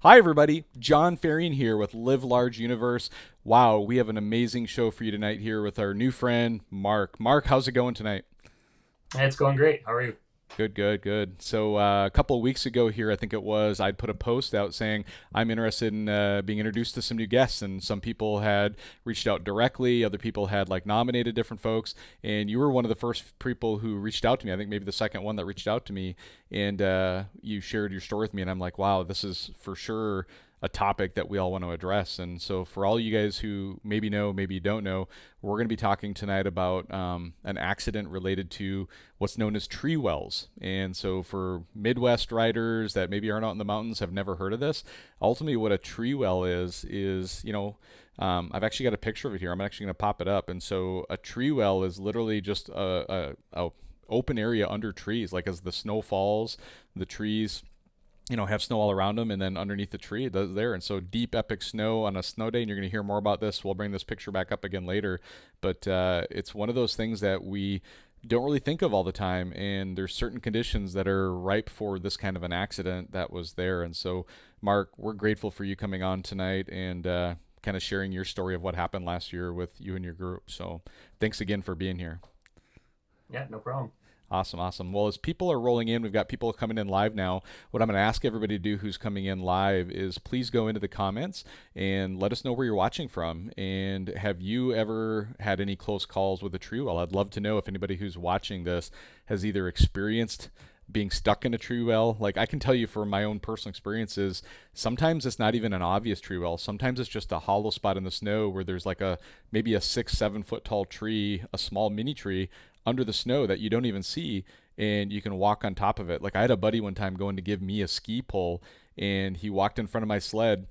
Hi, everybody. John Farian here with LiveLARGE Universe. Wow, we have an amazing show for you tonight here with our new friend, Mark. Mark, how's it going tonight? Hey, it's going great. How are you? Good, good, good. So a couple of weeks ago here, I think it was, I'd put a post out saying I'm interested in being introduced to some new guests, and some people had reached out directly. Other people had like nominated different folks, and you were one of the first people who reached out to me. I think maybe the second one that reached out to me, and you shared your story with me, and I'm like, wow, this is for sure a topic that we all want to address. And so, for all you guys who maybe know, maybe you don't know, we're going to be talking tonight about an accident related to what's known as tree wells. And so, for Midwest riders that maybe aren't out in the mountains, have never heard of this, ultimately, what a tree well is I've actually got a picture of it here. I'm actually going to pop it up. And so, a tree well is literally just a open area under trees. Like as the snow falls, the trees have snow all around them, and then underneath the tree there. And so deep, epic snow on a snow day, and you're going to hear more about this. We'll bring this picture back up again later. But it's one of those things that we don't really think of all the time, and there's certain conditions that are ripe for this kind of an accident that was there. And so, Mark, we're grateful for you coming on tonight and kind of sharing your story of what happened last year with you and your group. So thanks again for being here. Yeah, no problem. Awesome, awesome. Well, as people are rolling in, we've got people coming in live now. What I'm going to ask everybody to do who's coming in live is please go into the comments and let us know where you're watching from. And have you ever had any close calls with a tree well? I'd love to know if anybody who's watching this has either experienced being stuck in a tree well. Like I can tell you from my own personal experiences, sometimes it's not even an obvious tree well. Sometimes it's just a hollow spot in the snow where there's like maybe a 6, 7 foot tall tree, a small mini tree under the snow that you don't even see, and you can walk on top of it. Like I had a buddy one time going to give me a ski pole, and he walked in front of my sled.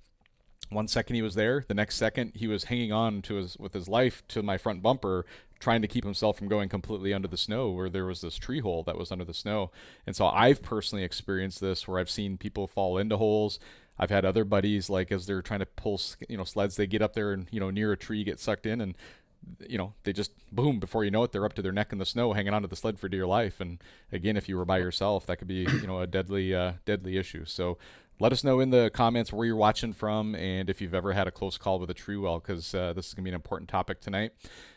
One second he was there, the next second he was hanging on to his life to my front bumper, trying to keep himself from going completely under the snow where there was this tree hole that was under the snow. And so I've personally experienced this where I've seen people fall into holes. I've had other buddies, like as they're trying to pull sleds, they get up there and near a tree, get sucked in, and they just boom, before you know it, they're up to their neck in the snow, hanging onto the sled for dear life. And again, if you were by yourself, that could be, a deadly issue. So let us know in the comments where you're watching from and if you've ever had a close call with a tree well, because this is going to be an important topic tonight.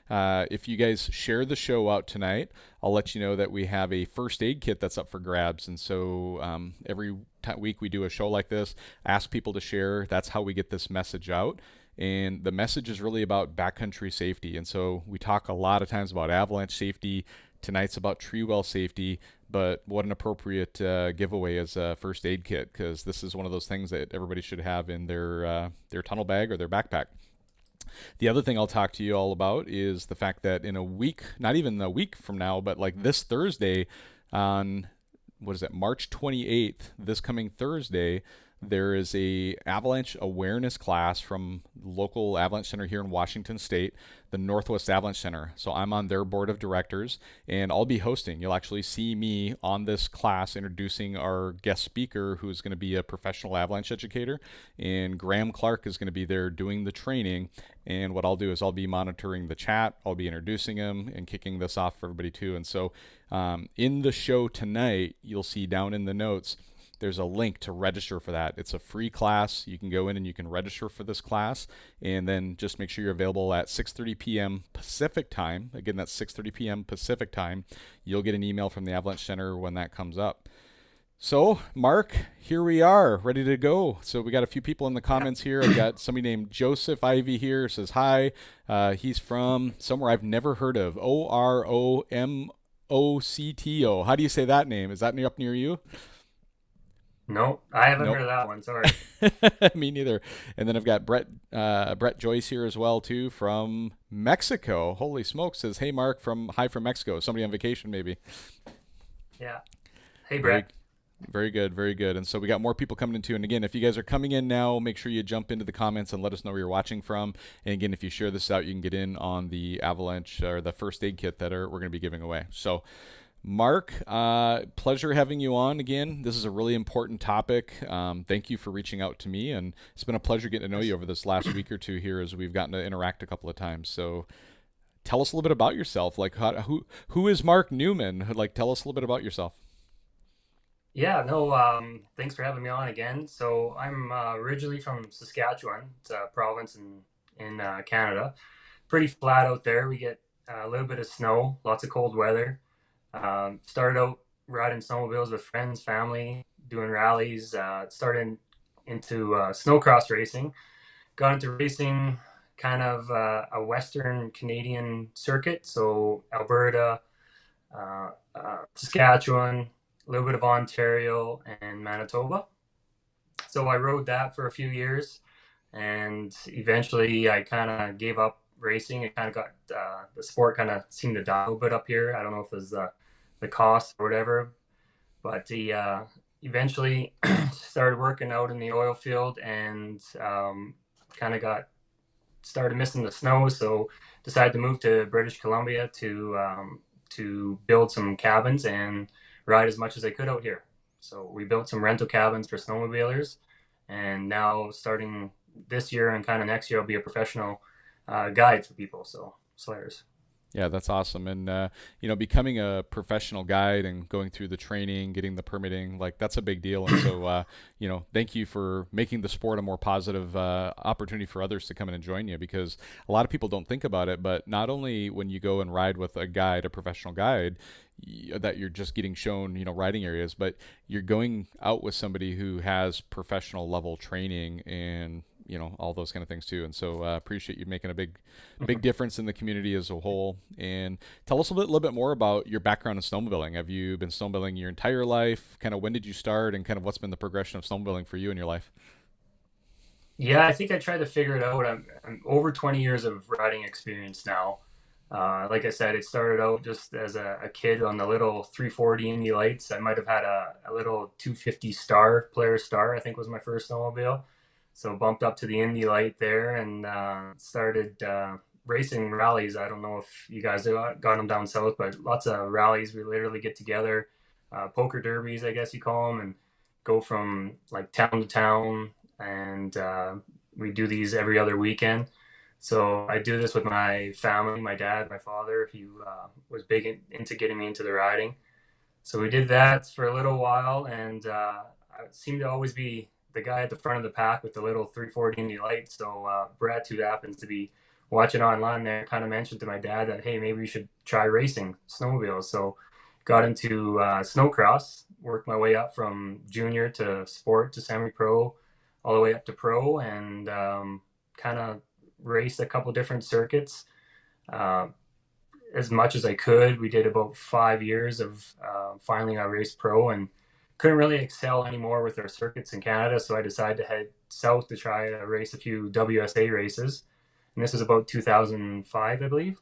If you guys share the show out tonight, I'll let you know that we have a first aid kit that's up for grabs. And so every week we do a show like this, ask people to share. That's how we get this message out. And the message is really about backcountry safety. And so we talk a lot of times about avalanche safety. Tonight's about tree well safety. But what an appropriate giveaway as a first aid kit, because this is one of those things that everybody should have in their tunnel bag or their backpack. The other thing I'll talk to you all about is the fact that in a week, not even a week from now, but like this Thursday on, what is it, March 28th, this coming Thursday, there is a avalanche awareness class from local avalanche center here in Washington State, the Northwest Avalanche Center. So I'm on their board of directors, and I'll be hosting. You'll actually see me on this class introducing our guest speaker, who's going to be a professional avalanche educator, and Graham Clark is going to be there doing the training. And what I'll do is I'll be monitoring the chat, I'll be introducing him and kicking this off for everybody too. And so in the show tonight, you'll see down in the notes, there's a link to register for that. It's a free class. You can go in and you can register for this class, and then just make sure you're available at 6:30 p.m. Pacific time. Again, that's 6:30 p.m. Pacific time. You'll get an email from the Avalanche Center when that comes up. So, Mark, here we are, ready to go. So we got a few people in the Yeah. comments here. I've got somebody named Joseph Ivy here, says hi. He's from somewhere I've never heard of, Oromocto. How do you say that name? Is that up near you? No, I haven't heard Nope. of that one. Sorry. Me neither. And then I've got Brett Joyce here as well too from Mexico. Holy smoke! Says, "Hey Mark, hi from Mexico." Somebody on vacation maybe. Yeah. Hey, Very Brett. very good, very good. And so we got more people coming in too. And again, if you guys are coming in now, make sure you jump into the comments and let us know where you're watching from. And again, if you share this out, you can get in on the avalanche or the first aid kit that we're going to be giving away. So. Mark, pleasure having you on again. This is a really important topic. Thank you for reaching out to me, and it's been a pleasure getting to know Yes. you over this last week or two here as we've gotten to interact a couple of times. So, tell us a little bit about yourself. Like, who is Mark Newman? Like, tell us a little bit about yourself. Yeah, no, thanks for having me on again. So I'm originally from Saskatchewan. It's a province in Canada. Pretty flat out there. We get a little bit of snow, lots of cold weather. Started out riding snowmobiles with friends, family, doing rallies. Started into snowcross racing. Got into racing kind of a Western Canadian circuit. So Alberta, Saskatchewan, a little bit of Ontario, and Manitoba. So I rode that for a few years, and eventually I kind of gave up racing. It kind of got the sport kind of seemed to die a little bit up here. I don't know if it was the cost or whatever, but the eventually started working out in the oil field and kind of got started missing the snow, so decided to move to British Columbia to build some cabins and ride as much as I could out here. So we built some rental cabins for snowmobilers, and now starting this year and kind of next year, I'll be a professional guide for people. So slayers. Yeah, that's awesome. And becoming a professional guide and going through the training, getting the permitting, like that's a big deal. And so, thank you for making the sport a more positive opportunity for others to come in and join you, because a lot of people don't think about it. But not only when you go and ride with a guide, a professional guide, that you're just getting shown, riding areas, but you're going out with somebody who has professional level training and all those kind of things too. And so appreciate you making a big difference in the community as a whole. And tell us a little bit more about your background in snowmobiling. Have you been snowmobiling your entire life? Kind of when did you start, and kind of what's been the progression of snowmobiling for you in your life? Yeah, I think I tried to figure it out. I'm over 20 years of riding experience now. Like I said, it started out just as a kid on the little 340 Indy Lights. I might have had a little 250 Star, Polaris Star, I think was my first snowmobile. So bumped up to the Indy Light there and started racing rallies. I don't know if you guys got them down south, but lots of rallies. We literally get together, poker derbies, I guess you call them, and go from like town to town. And we do these every other weekend. So I do this with my family, my dad, my father. He was big into getting me into the riding. So we did that for a little while, and I seemed to always be the guy at the front of the pack with the little 340 Indy Light. So Brad, who happens to be watching online there, kind of mentioned to my dad that, hey, maybe we should try racing snowmobiles. So got into snowcross, worked my way up from junior to sport to semi-pro, all the way up to pro, and kind of raced a couple different circuits. Uh, as much as I could. We did about 5 years of finally I raced pro and couldn't really excel anymore with our circuits in Canada. So I decided to head south to try to race a few WSA races. And this was about 2005, I believe.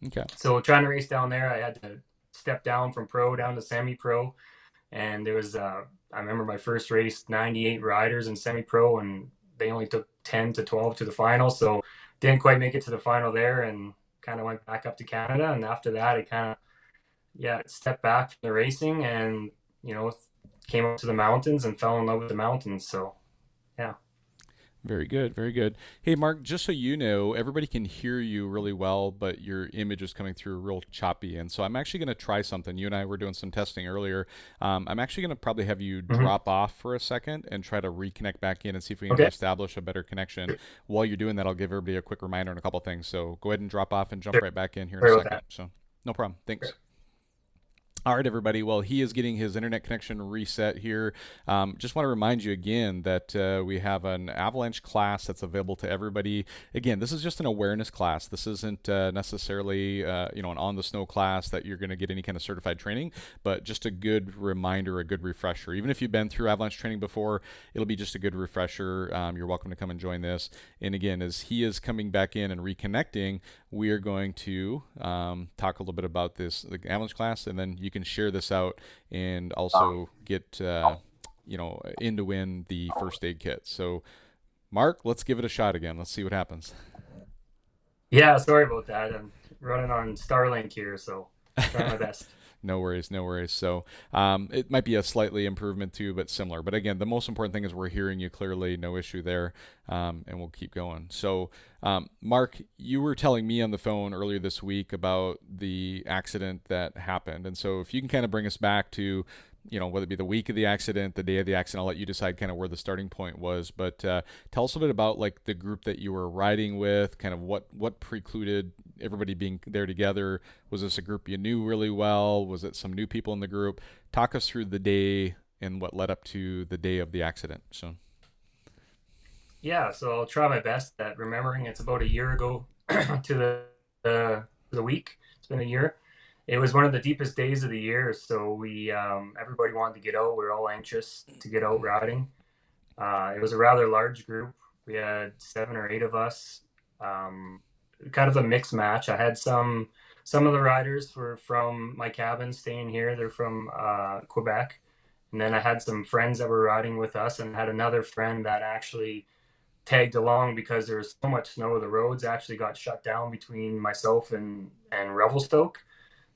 Okay. So trying to race down there, I had to step down from pro down to semi-pro. And there was, I remember my first race, 98 riders in semi-pro, and they only took 10 to 12 to the final. So didn't quite make it to the final there, and kind of went back up to Canada. And after that, I kind of, yeah, stepped back from the racing and, you know, came up to the mountains and fell in love with the mountains. So, yeah. Very good, very good. Hey, Mark, just so you know, everybody can hear you really well, but your image is coming through real choppy. And so I'm actually going to try something. You and I were doing some testing earlier. I'm actually going to probably have you Mm-hmm. drop off for a second and try to reconnect back in and see if we can Okay. reestablish a better connection. While you're doing that, I'll give everybody a quick reminder on a couple things. So go ahead and drop off and jump Sure. right back in here in a Sorry about second. that. So no problem. Thanks. Sure. All right, everybody. Well, he is getting his internet connection reset here. Just want to remind you again that we have an avalanche class that's available to everybody. Again, this is just an awareness class. This isn't necessarily an on the snow class that you're going to get any kind of certified training, but just a good reminder, a good refresher. Even if you've been through avalanche training before, it'll be just a good refresher. You're welcome to come and join this. And again, as he is coming back in and reconnecting, we are going to talk a little bit about this, the avalanche class, and then you can share this out and also get in to win the first aid kit. So, Mark, let's give it a shot again. Let's see what happens. Yeah, sorry about that. I'm running on Starlink here, so trying my best. No worries, no worries. So it might be a slightly improvement too, but similar. But again, the most important thing is we're hearing you clearly, no issue there, and we'll keep going. So, Mark, you were telling me on the phone earlier this week about the accident that happened, and so if you can kind of bring us back to whether it be the week of the accident, the day of the accident. I'll let you decide kind of where the starting point was. But tell us a bit about like the group that you were riding with, kind of what precluded everybody being there together. Was this a group you knew really well? Was it some new people in the group? Talk us through the day and what led up to the day of the accident. So. Yeah, so I'll try my best at remembering. It's about a year ago to the week. It's been a year. It was one of the deepest days of the year, so we everybody wanted to get out. We were all anxious to get out riding. It was a rather large group. We had 7 or 8 of us. Um, Kind of a mixed match. I had some of the riders were from my cabin staying here. They're from Quebec, and then I had some friends that were riding with us, and had another friend that actually tagged along because there was so much snow. The roads actually got shut down between myself and Revelstoke.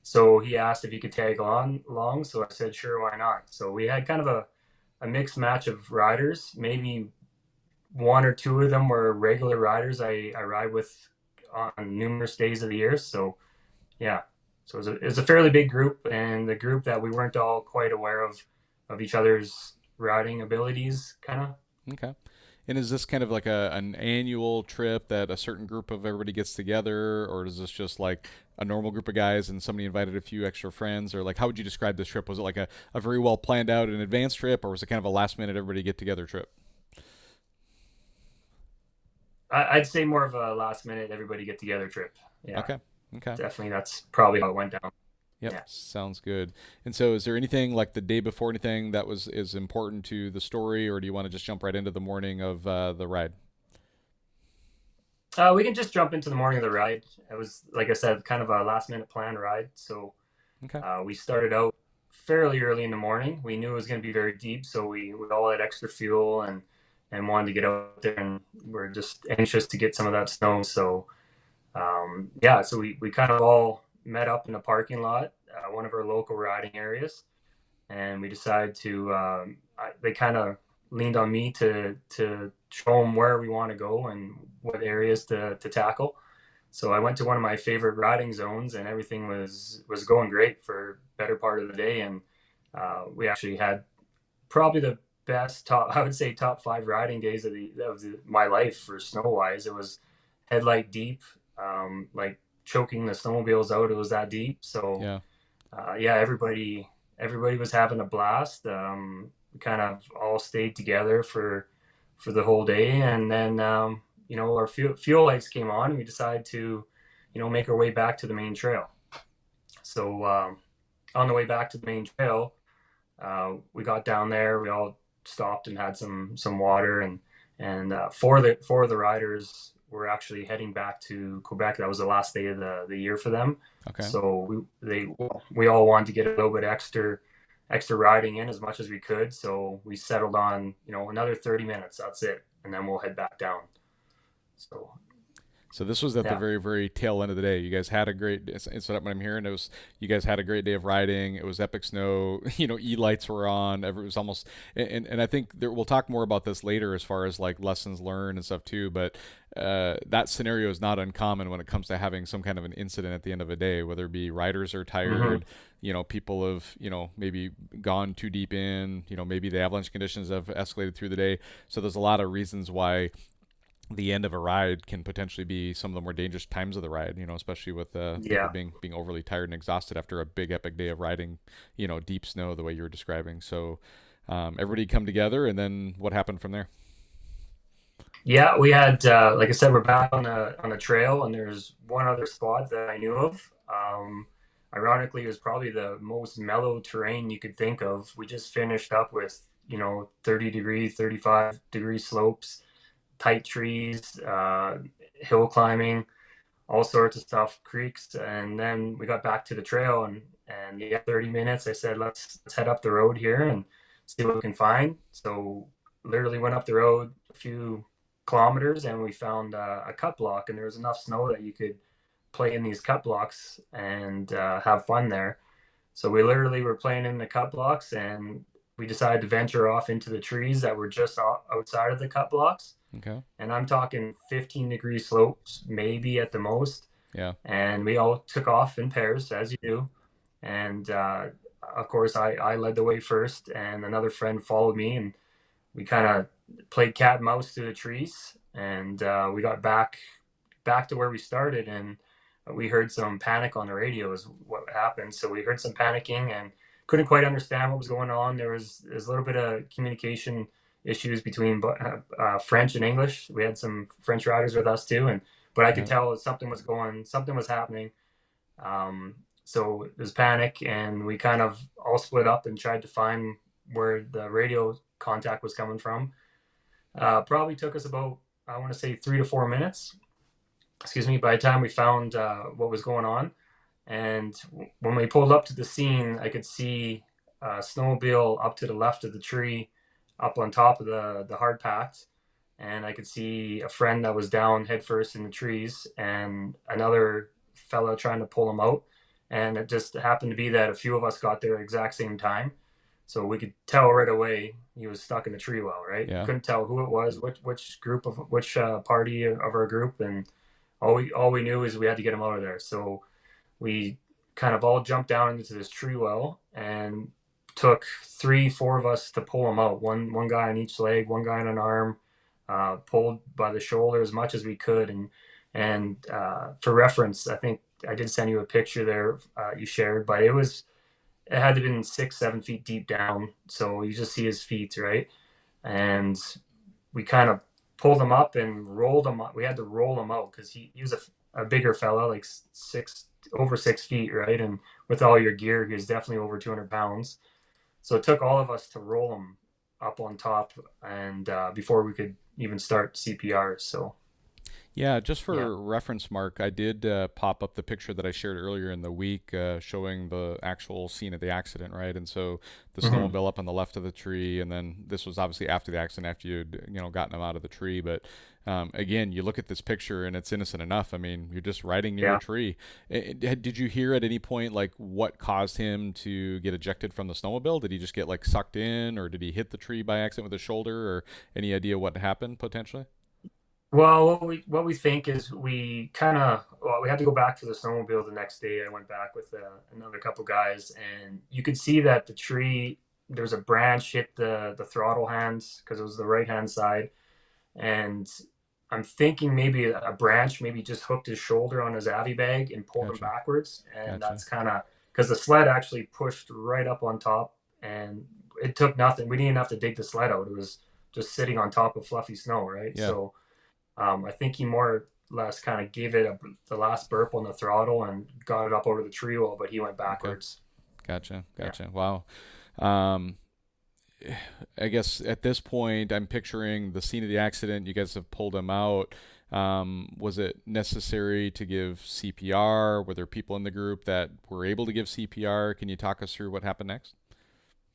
So he asked if he could tag along. So I said, sure, why not? So we had kind of a mixed match of riders. Maybe 1 or 2 of them were regular riders I ride with on numerous days of the year. So yeah, so it was a fairly big group, and the group that we weren't all quite aware of each other's riding abilities, kind of. Okay. And is this kind of like an annual trip that a certain group of everybody gets together, or is this just like a normal group of guys and somebody invited a few extra friends, or like how would you describe this trip? Was it like a very well planned out and advanced trip, or was it kind of a last minute everybody get together trip? I'd say more of a last minute everybody get together trip. Yeah, Okay. Okay. definitely. That's probably how it went down. Yep, Yeah. sounds good. And so, is there anything like the day before, anything that was is important to the story, or do you want to just jump right into the morning of the ride? We can just jump into the morning of the ride. It was, like I said, kind of a last minute planned ride. So Okay. we started out fairly early in the morning. We knew it was going to be very deep, so we all had extra fuel and wanted to get out there, and we're just anxious to get some of that snow. So yeah, so we kind of all met up in a parking lot, one of our local riding areas, and we decided to. They kind of leaned on me to show them where we want to go and what areas to tackle. So I went to one of my favorite riding zones, and everything was going great for better part of the day. And we actually had probably the best top, I would say top 5 riding days my life for snow wise. It was headlight deep, like choking the snowmobiles out. It was that deep. So Yeah. yeah, everybody was having a blast. We kind of all stayed together for the whole day, and then our fuel lights came on, and we decided to make our way back to the main trail. So on the way back to the main trail, we got down there. We all stopped and had some water, and four of the riders were actually heading back to Quebec. That was the last day of the year for them. Okay. So we all wanted to get a little bit extra riding in as much as we could. So we settled on another 30 minutes. That's it, and then we'll head back down. So So this was at the yeah. very, very tail end of the day. You guys had a great. It's what I'm hearing. It was you guys had a great day of riding. It was epic snow. E lights were on. It was almost. And I think we'll talk more about this later as far as like lessons learned and stuff too. But that scenario is not uncommon when it comes to having some kind of an incident at the end of a day, whether it be riders are Hmm. tired. People have maybe gone too deep in. Maybe the avalanche conditions have escalated through the day. So there's a lot of reasons why the end of a ride can potentially be some of the more dangerous times of the ride, especially with people Yeah. being overly tired and exhausted after a big epic day of riding, deep snow the way you were describing. So everybody come together, and then what happened from there? Yeah, we had, like I said, we're back on the trail, and there's one other spot that I knew of. Ironically, it was probably the most mellow terrain you could think of. We just finished up with 30-degree, 35-degree slopes, tight trees, hill climbing, all sorts of stuff, creeks, and then we got back to the trail, and yeah, 30 minutes. I said, let's head up the road here and see what we can find. So literally went up the road a few kilometers, and we found a cut block, and there was enough snow that you could play in these cut blocks and have fun there. So we literally were playing in the cut blocks, and we decided to venture off into the trees that were just outside of the cut blocks. Okay. And I'm talking 15-degree slopes, maybe at the most. Yeah. And we all took off in pairs, as you do. And of course, I led the way first, and another friend followed me, and we kind of played cat and mouse through the trees, and we got back to where we started, and we heard some panic on the radio is what happened. So we heard some panicking and couldn't quite understand what was going on. There's a little bit of communication issues between French and English. We had some French riders with us too, and but I could Yeah. tell something was happening. So there's panic, and we kind of all split up and tried to find where the radio contact was coming from. Probably took us about, I want to say, 3 to 4 minutes. Excuse me. By the time we found what was going on, and when we pulled up to the scene, I could see a snowmobile up to the left of the tree, up on top of the hard packed, and I could see a friend that was down headfirst in the trees, and another fella trying to pull him out. And it just happened to be that a few of us got there at the exact same time, so we could tell right away he was stuck in the tree well. Right, Yeah. couldn't tell who it was, which group of which party of our group, and all we knew is we had to get him out of there. So we kind of all jumped down into this tree well, and took three, four of us to pull him out. One guy on each leg, one guy on an arm, pulled by the shoulder as much as we could. And for reference, I think I did send you a picture there you shared, but it had to have been 6, 7 feet deep down. So you just see his feet, right? And we kind of pulled him up and rolled him up. We had to roll him out because he was a bigger fella, like over 6 feet, right? And with all your gear, he was definitely over 200 pounds. So it took all of us to roll him up on top, and before we could even start CPR. So Yeah, just yeah. for reference, Mark, I did pop up the picture that I shared earlier in the week showing the actual scene of the accident, right? And so the Hmm. snowmobile up on the left of the tree, and then this was obviously after the accident, after you'd gotten him out of the tree. But again, you look at this picture and it's innocent enough. I mean, you're just riding near a Yeah. tree. Did you hear at any point like what caused him to get ejected from the snowmobile? Did he just get like sucked in, or did he hit the tree by accident with his shoulder, or any idea what happened potentially? Well, what we think is we had to go back to the snowmobile the next day. I went back with another couple guys, and you could see that the tree, there's a branch hit the throttle hands because it was the right hand side, and I'm thinking maybe a branch maybe just hooked his shoulder on his avy bag and pulled him Gotcha. backwards, and Gotcha. that's kind of because the sled actually pushed right up on top, and it took nothing. We didn't even have to dig the sled out. It was just sitting on top of fluffy snow, right? Yeah. So I think he more or less kind of gave it the last burp on the throttle and got it up over the tree wall, but he went Okay. backwards. Gotcha. Yeah. Gotcha. Wow. Um, I guess at this point, I'm picturing the scene of the accident. You guys have pulled him out. Was it necessary to give CPR? Were there people in the group that were able to give CPR? Can you talk us through what happened next?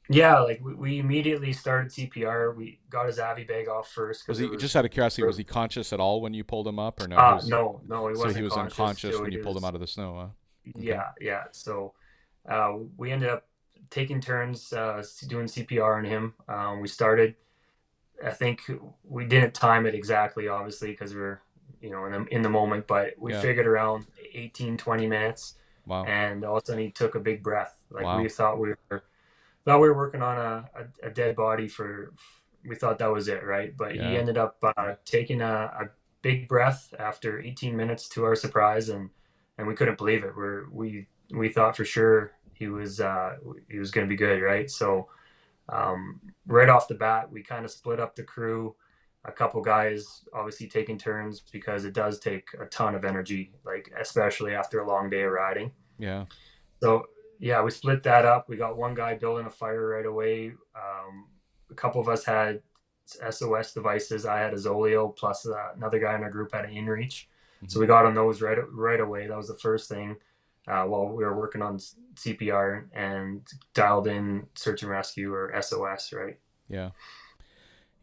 Yeah, like we immediately started CPR. We got his avy bag off first Was because it he, just was. out of curiosity, was he conscious at all when you pulled him up, or no? No, he So he wasn't was conscious. unconscious So when he you pulled him was. out of the snow, huh? Okay. Yeah, yeah. So we ended up taking turns doing CPR on him. We started. I think we didn't time it exactly, obviously, because we were, in the moment. But we Yeah. figured around 18, 20 minutes, Wow. and all of a sudden he took a big breath. Like we Wow. thought we were working on a dead body for. We thought that was it, right? But he Yeah. ended up taking a big breath after 18 minutes, to our surprise, and we couldn't believe it. We thought for sure he was going to be good, right? So right off the bat, we kind of split up the crew. A couple guys obviously taking turns because it does take a ton of energy, like especially after a long day of riding. Yeah. So yeah, we split that up. We got one guy building a fire right away. A couple of us had SOS devices. I had a Zoleo, plus another guy in our group had an InReach. So Hmm. we got on those right away. That was the first thing while we were working on CPR, and dialed in search and rescue, or SOS, right? Yeah.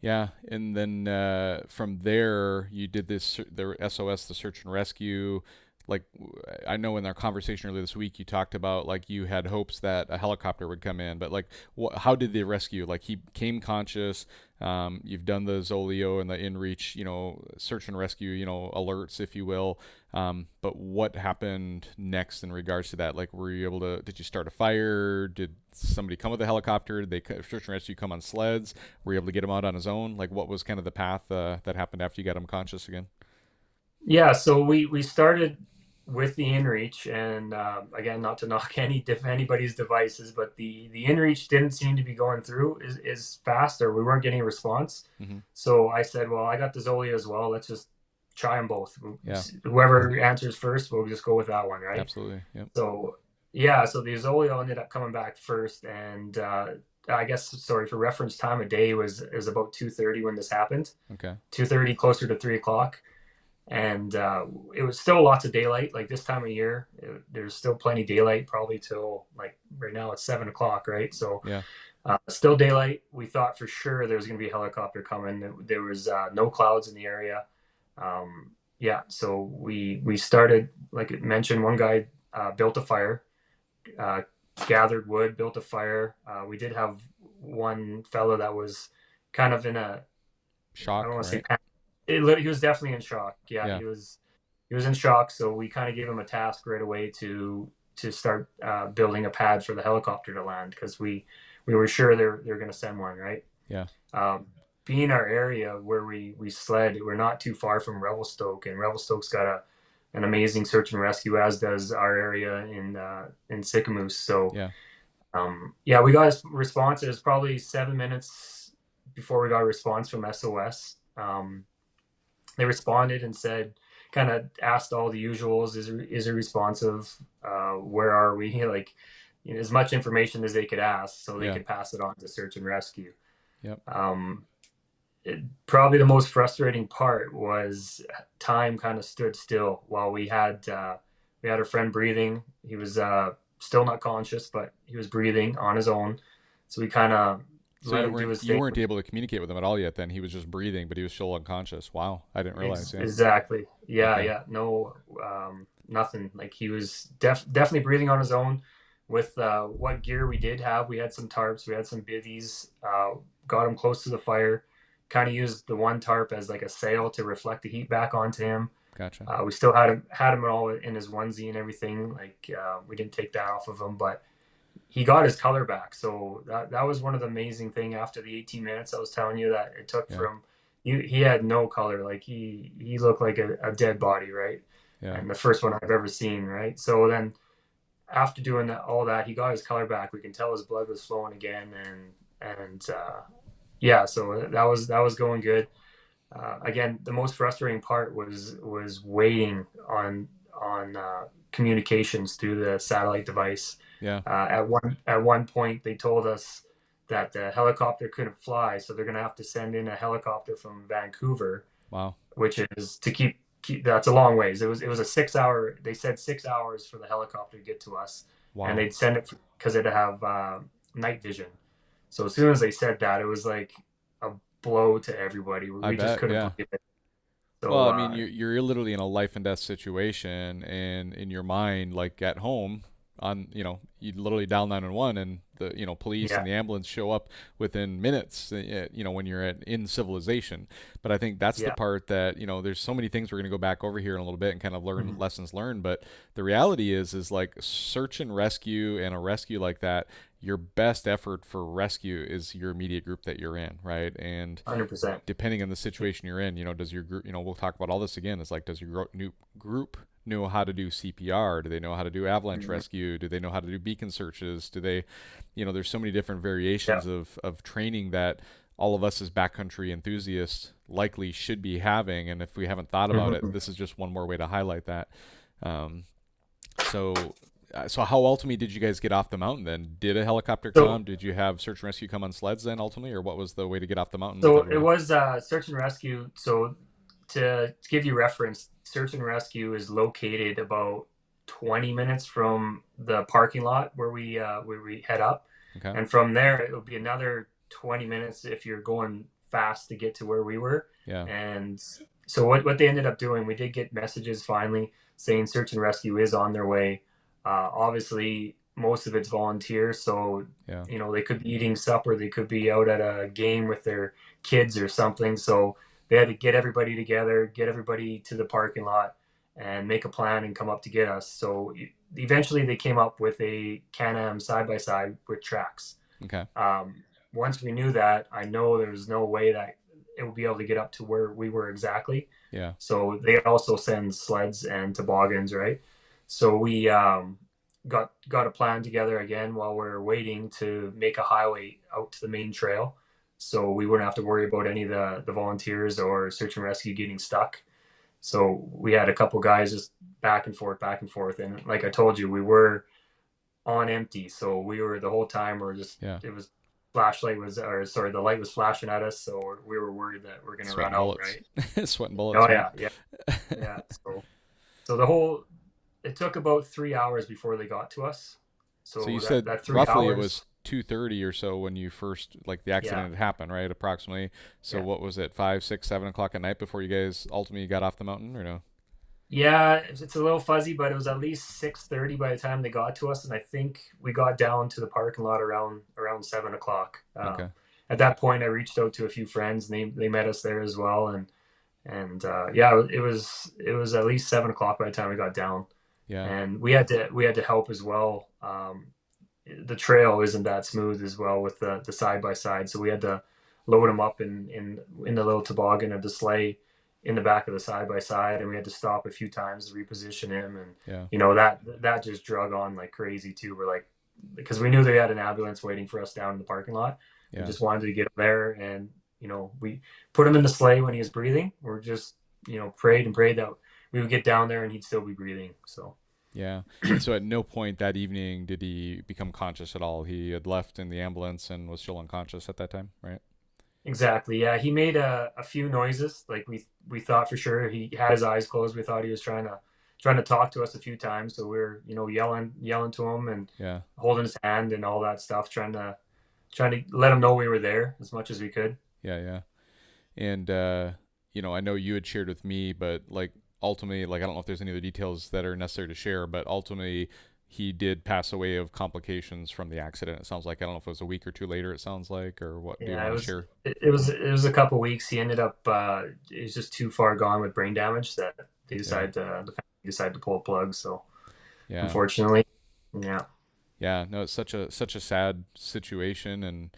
Yeah, and then from there you did the SOS, the search and rescue. like I know in our conversation earlier this week you talked about like you had hopes that a helicopter would come in, but like how did the rescue? Like he came conscious. You've done the Zoleo and the InReach, search and rescue, alerts, if you will. But what happened next in regards to that? Like, were you able to? Did you start a fire? Did somebody come with a helicopter? Did they search and rescue come on sleds? Were you able to get him out on his own? Like, what was kind of the path that happened after you got him conscious again? Yeah, so we started with the inReach, and again, not to knock anybody's devices, but the inReach didn't seem to be going through is fast, or we weren't getting a response. Mm-hmm. So I said, well, I got the Zolea as well. Let's just try them both. Yeah, Whoever answers first, we'll just go with that one, right? absolutely. Yep. So yeah, so the Zolea ended up coming back first, and I guess, sorry, for reference, time of day was about 2:30 when this happened. Okay. 2:30, closer to 3 o'clock, and it was still lots of daylight. Like this time of year, there's still plenty of daylight, probably till like right now it's 7 o'clock, right? So Yeah. still daylight. We thought for sure there was going to be a helicopter coming. There was no clouds in the area. Yeah, so we started, like it mentioned, one guy built a fire, uh, gathered wood, built a fire. We did have one fellow that was kind of in a, I don't Shock, want to say right? panic. He was definitely in shock. Yeah, Yeah. he was in shock. So we kind of gave him a task right away to start building a pad for the helicopter to land, because we were sure they're going to send one, right? Yeah. Um, Being our area where we sled, we're not too far from Revelstoke, and Revelstoke's got an amazing search and rescue, as does our area in Sycamoose. So Yeah. yeah, we got a response. It was probably 7 minutes before we got a response from SOS. They responded and said, kind of asked all the usuals: is it responsive? Where are we? Like, as much information as they could ask, so they Yeah. could pass it on to search and rescue. Yep. Probably the most frustrating part was time kind of stood still while we had a friend breathing. He was still not conscious, but he was breathing on his own. So we kind of So let him do his you thing. weren't able to communicate with him at all yet. Then he was just breathing, but he was still unconscious. Wow, I didn't realize. Yeah. Exactly. Yeah, Okay. yeah. No, nothing. Like he was definitely breathing on his own. With what gear we did have, we had some tarps, we had some bivvies. Got him close to the fire. Kind of used the one tarp as like a sail to reflect the heat back onto him. Gotcha. We still had him all in his onesie and everything. Like we didn't take that off of him, but he got his color back. So that was one of the amazing thing after the 18 minutes I was telling you that it took Yeah. from. He had no color. Like he looked like a dead body, right? Yeah. And the first one I've ever seen, right? So then after doing all that, he got his color back. We can tell his blood was flowing again, and yeah, so that was going good. Again, the most frustrating part was waiting on communications through the satellite device. Yeah. At one point, they told us that the helicopter couldn't fly, so they're going to have to send in a helicopter from Vancouver, Wow. which is to keep that's a long ways. It was a 6 hour. They said 6 hours for the helicopter to get to us, and Wow. they'd send it because it'd have night vision. So as soon as they said that, it was like a blow to everybody. I We just bet. couldn't Yeah. believe it. Well, So I mean, you're literally in a life and death situation, and in your mind, like at home, you literally dial 911, and the police yeah, and the ambulance show up within minutes. When you're in civilization. But I think that's the yeah, part that there's so many things we're gonna go back over here in a little bit and kind of learn mhm, lessons learned. But the reality is like search and rescue and a rescue like that. Your best effort for rescue is your immediate group that you're in, right? And 100%. depending on the situation you're in, does your group, we'll talk about all this again. It's like, does your group know how to do CPR? Do they know how to do avalanche Mhm. rescue? Do they know how to do beacon searches? Do they, there's so many different Yeah. variations of training that all of us as backcountry enthusiasts likely should be having. And if we haven't thought about it, Mhm. this is just one more way to highlight that. Um, so how ultimately did you guys get off the mountain then? Did a helicopter So come? Did you have search and rescue come on sleds then ultimately, or what was the way to get off the mountain with so it everybody? was search and rescue. So to give you reference, search and rescue is located about 20 minutes from the parking lot where we head up, Okay. and from there it'll be another 20 minutes if you're going fast to get to where we were. Yeah. And So what they ended up doing, we did get messages finally saying search and rescue is on their way. Obviously, most of it's volunteers, so Yeah. they could be eating supper, they could be out at a game with their kids or something. So they had to get everybody together, get everybody to the parking lot, and make a plan and come up to get us. So eventually, they came up with a Can-Am side by side with tracks. Okay. Once we knew that, I know there was no way that it would be able to get up to where we were exactly. Yeah. So they also send sleds and toboggans, right? So we got a plan together again while we are waiting to make a highway out to the main trail, so we wouldn't have to worry about any of the volunteers or search and rescue getting stuck. So we had a couple guys just back and forth, and like I told you, we were on empty. So we were the whole time we're just Yeah. it was flashlight was or sorry the light was flashing at us, so we were worried that we're gonna run Sweating out, bullets. right? Sweating bullets, Oh man. yeah. So the whole it took about 3 hours before they got to us. So you So that said that three roughly it hours was 2:30 or so when you first, like, the Yeah, accident had happened, right? Approximately. So yeah. what was it, 5, 6, 7 o'clock at night before you guys ultimately got off the mountain, or no? Yeah, it's a little fuzzy, but it was at least 6:30 by the time they got to us, and I think we got down to the parking lot around 7 o'clock. Okay. At that point, I reached out to a few friends, and they met us there as well, and yeah, it was at least 7 o'clock by the time we got down, Yeah. and we had to help as well. The trail isn't that smooth as well with the side by side, so we had to load him up in the little toboggan of the sleigh in the back of the side by side, and we had to stop a few times to reposition him, and Yeah. that just drug on like crazy too. We're like, because we knew they had an ambulance waiting for us down in the parking lot. We Yeah. just wanted to get him there, and we put him in the sleigh when he was breathing. We're just prayed and prayed that we would get down there and he'd still be breathing. So Yeah. And so at no point that evening did he become conscious at all. He had left in the ambulance and was still unconscious at that time, right? exactly, yeah, he made a few noises. Like we thought for sure he had his eyes closed. We thought he was trying to talk to us a few times. So we were yelling to him and Yeah. holding his hand and all that stuff, trying to let him know we were there as much as we could. Yeah. Yeah. And I know you had shared with me, but, like, ultimately, like, I don't know if there's any other details that are necessary to share, but ultimately he did pass away of complications from the accident. It sounds like, I don't know if it was a week or two later, it sounds like, or what do you Yeah, want to share? it was a couple weeks. He ended up he was just too far gone with brain damage that Yeah. the family decided to pull a plug. So Yeah. unfortunately, yeah. Yeah, no, it's such a sad situation, and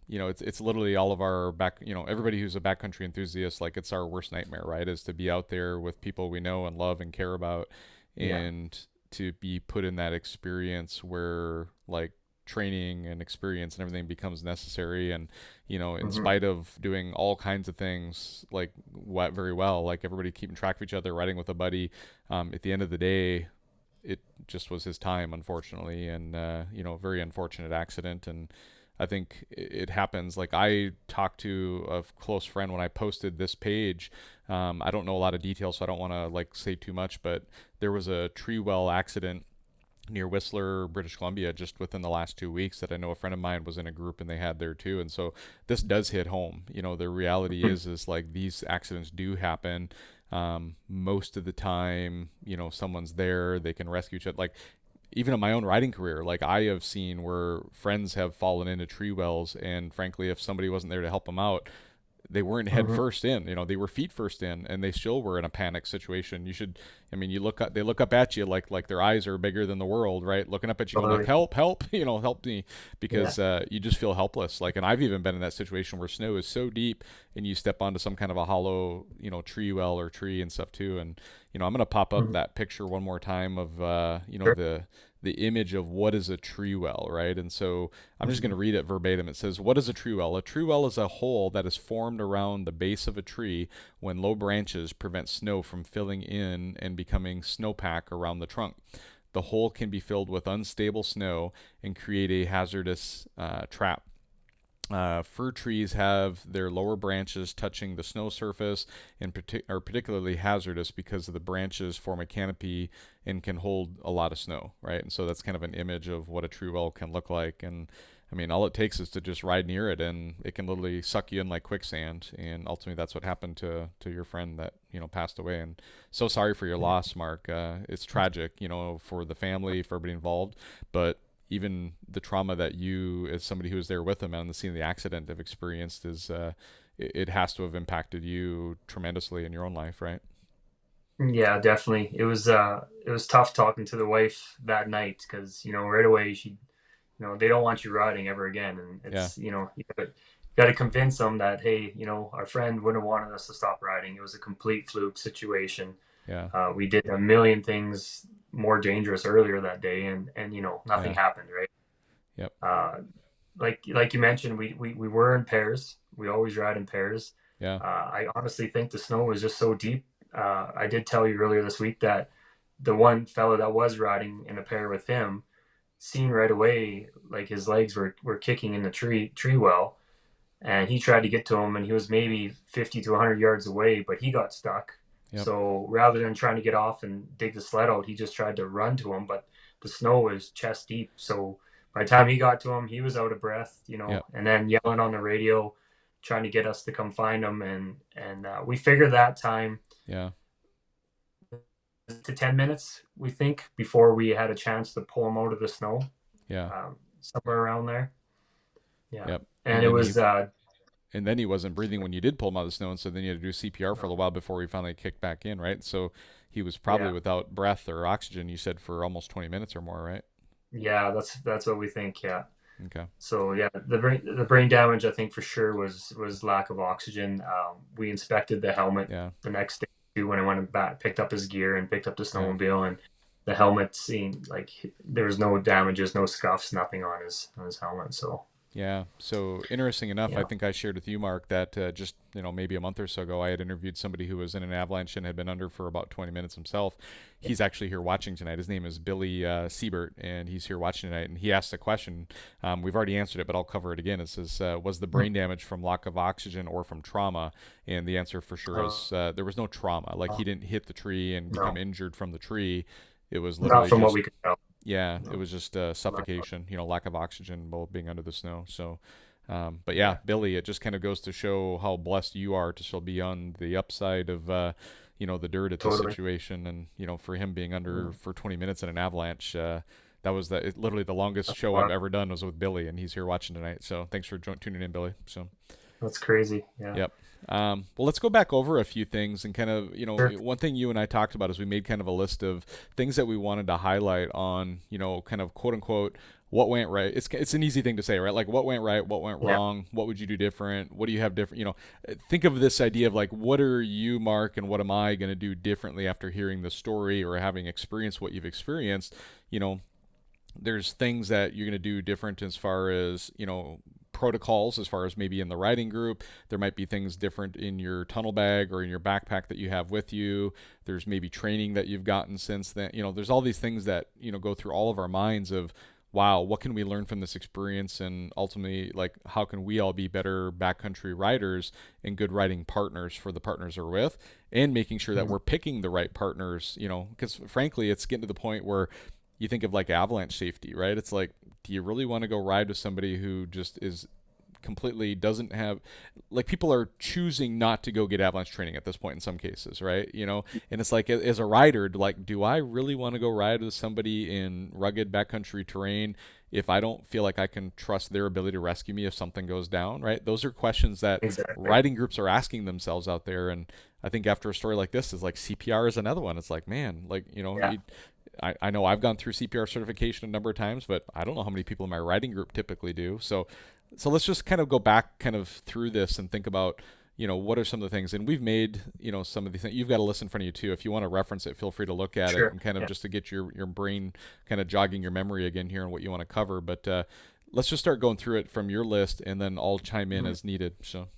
it's literally all of our everybody who's a backcountry enthusiast, like, it's our worst nightmare, right? Is to be out there with people we know and love and care about, Yeah. and to be put in that experience where, like, training and experience and everything becomes necessary, and in Hmm. spite of doing all kinds of things, like, what very well, like everybody keeping track of each other, riding with a buddy, at the end of the day it just was his time, unfortunately, and very unfortunate accident. And I think it happens. Like, I talked to a close friend when I posted this page. I don't know a lot of details, so I don't want to, like, say too much, but there was a tree well accident near Whistler, British Columbia, just within the last 2 weeks, that I know a friend of mine was in a group and they had there too. And so this does hit home. The reality is like, these accidents do happen. Most of the time, someone's there, they can rescue each other. Like, even in my own riding career, like, I have seen where friends have fallen into tree wells, and frankly, if somebody wasn't there to help them out, they weren't head Hmm. first in, they were feet first in, and they still were in a panic situation. You look up, they look up at you like their eyes are bigger than the world, right? Looking up at you going like, Totally. help, help, help me, Yeah. because you just feel helpless. Like, and I've even been in that situation where snow is so deep and you step onto some kind of a hollow, tree well or tree and stuff too. And, I'm going to pop up Hmm. that picture one more time of, Sure. the image of what is a tree well, right? And so I'm just going Hmm. to read it verbatim. It says, "What is a tree well? A tree well is a hole that is formed around the base of a tree when low branches prevent snow from filling in and becoming snowpack around the trunk. The hole can be filled with unstable snow and create a hazardous trap. Fir trees have their lower branches touching the snow surface and are particularly hazardous because of the branches form a canopy and can hold a lot of snow, right? And so that's kind of an image of what a tree well can look like. And I mean, all it takes is to just ride near it, and it can literally suck you in like quicksand. And ultimately, that's what happened to your friend that passed away. And so sorry for your loss, Mark. It's tragic, for the family, for everybody involved. But even the trauma that you, as somebody who was there with him on the scene of the accident, have experienced is it has to have impacted you tremendously in your own life, right? Yeah, definitely. It was tough talking to the wife that night because right away they don't want you riding ever again, and Yeah, it's got to convince them that, hey, our friend wouldn't have wanted us to stop riding. It was a complete fluke situation. yeah, We did a million things more dangerous earlier that day, and nothing yeah, happened, right? yep, Uh, like you mentioned, we were in pairs. We always ride in pairs. yeah, I honestly think the snow was just so deep. I did tell you earlier this week that the one fellow that was riding in a pair with him seen right away, like his legs were kicking in the tree well, and he tried to get to him, and he was maybe 50 to 100 yards away, but he got stuck. yep, So rather than trying to get off and dig the sled out, he just tried to run to him, but the snow was chest deep. So by the time he got to him, he was out of breath, yep, and then yelling on the radio, trying to get us to come find him. And we figured that time yeah, to 10 minutes, we think, before we had a chance to pull him out of the snow, yeah, somewhere around there. Yeah. yep. And it was, And then he wasn't breathing when you did pull him out of the snow, and so then you had to do CPR for a no, little while before he finally kicked back in, right? So he was probably yeah. without breath or oxygen. You said for almost 20 minutes or more, right? Yeah, that's what we think. Yeah. Okay. So yeah, the brain damage I think for sure was lack of oxygen. We inspected the helmet Yeah. the next day too when I went back, picked up his gear and picked up the Yeah. snowmobile, and the helmet seemed like there was no damages, no scuffs, nothing on his helmet. So Yeah. So interesting enough, I yeah, think I shared with you, Mark, that just maybe a month or so ago, I had interviewed somebody who was in an avalanche and had been under for about 20 minutes himself. He's actually here watching tonight. His name is Billy Siebert, and he's here watching tonight. And he asked a question. We've already answered it, but I'll cover it again. It says, "Was the brain damage from lack of oxygen or from trauma?" And the answer for sure uh, is there was no trauma. Like he didn't hit the tree and become no, injured from the tree. It was not literally from what just we could tell. yeah, it No, was just not, suffocation, lack of oxygen while being under the snow. So, but yeah, yeah. Billy, it just kind of goes to show how blessed you are to still be on the upside of, the dirt at this Totally. situation. And, for him being under Mm. for 20 minutes in an avalanche, that was literally the longest show I've Wow, ever done was with Billy, and he's here watching tonight. So thanks for tuning in, Billy. So. that's crazy. Yeah. Yep. Well, let's go back over a few things and kind of, Sure. one thing you and I talked about is we made kind of a list of things that we wanted to highlight on, kind of quote unquote, what went right. It's an easy thing to say, right? Like what went right, what went Yeah. wrong, what would you do different, what do you have different, think of this idea of like, what are you, Mark, and what am I going to do differently after hearing the story or having experienced what you've experienced, you know, there's things that you're going to do different as far as protocols, as far as maybe in the riding group. There might be things different in your tunnel bag or in your backpack that you have with you. There's maybe training that you've gotten since then. There's all these things that go through all of our minds of, wow, what can we learn from this experience, and ultimately, like, how can we all be better backcountry riders and good riding partners for the partners we're with, and making sure that Mhm. we're picking the right partners, because frankly, it's getting to the point where you think of like avalanche safety, right? It's like, do you really want to go ride with somebody who just is completely doesn't have, like, people are choosing not to go get avalanche training at this point in some cases, right? And it's like, as a rider, like, do I really want to go ride with somebody in rugged backcountry terrain if I don't feel like I can trust their ability to rescue me if something goes down, right? Those are questions that Exactly. riding groups are asking themselves out there. And I think after a story like this is like CPR is another one. It's like, man, like, Yeah. I know I've gone through CPR certification a number of times, but I don't know how many people in my riding group typically do. So let's just kind of go back kind of through this and think about, what are some of the things. And we've made, some of these things. You've got a list in front of you too. If you want to reference it, feel free to look at it Sure. and kind of Yeah. just to get your brain kind of jogging your memory again here on what you want to cover. But let's just start going through it from your list, and then I'll chime in Mhm. as needed. So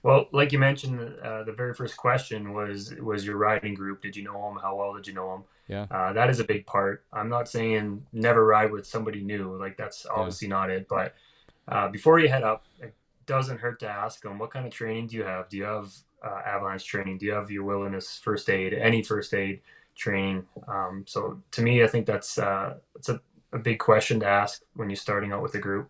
Well, like you mentioned, the very first question was your riding group. Did you know them? How well did you know them? yeah, That is a big part. I'm not saying never ride with somebody new. Like that's yeah, obviously not it. But before you head up, it doesn't hurt to ask them what kind of training do you have? Do you have avalanche training? Do you have your wilderness first aid? Any first aid training? So to me, I think that's a big question to ask when you're starting out with a group.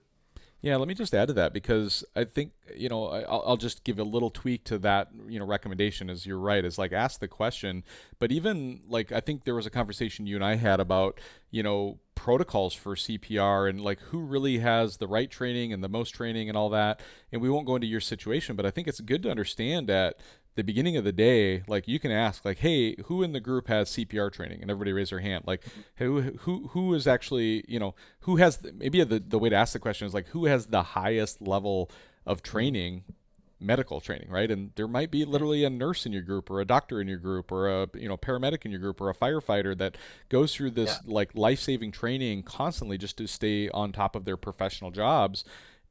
Yeah, let me just add to that because I think, I'll just give a little tweak to that, recommendation is you're right, is like ask the question. But even like, I think there was a conversation you and I had about, protocols for CPR and like who really has the right training and the most training and all that. And we won't go into your situation, but I think it's good to understand at the beginning of the day, like you can ask like, hey, who in the group has CPR training? And everybody raise their hand. Like, hey, who is actually, who has maybe the way to ask the question is like who has the highest level of Mhm. training, medical training, right? And there might be Yeah, literally a nurse in your group or a doctor in your group or a paramedic in your group or a firefighter that goes through yeah, this like life-saving training constantly just to stay on top of their professional jobs.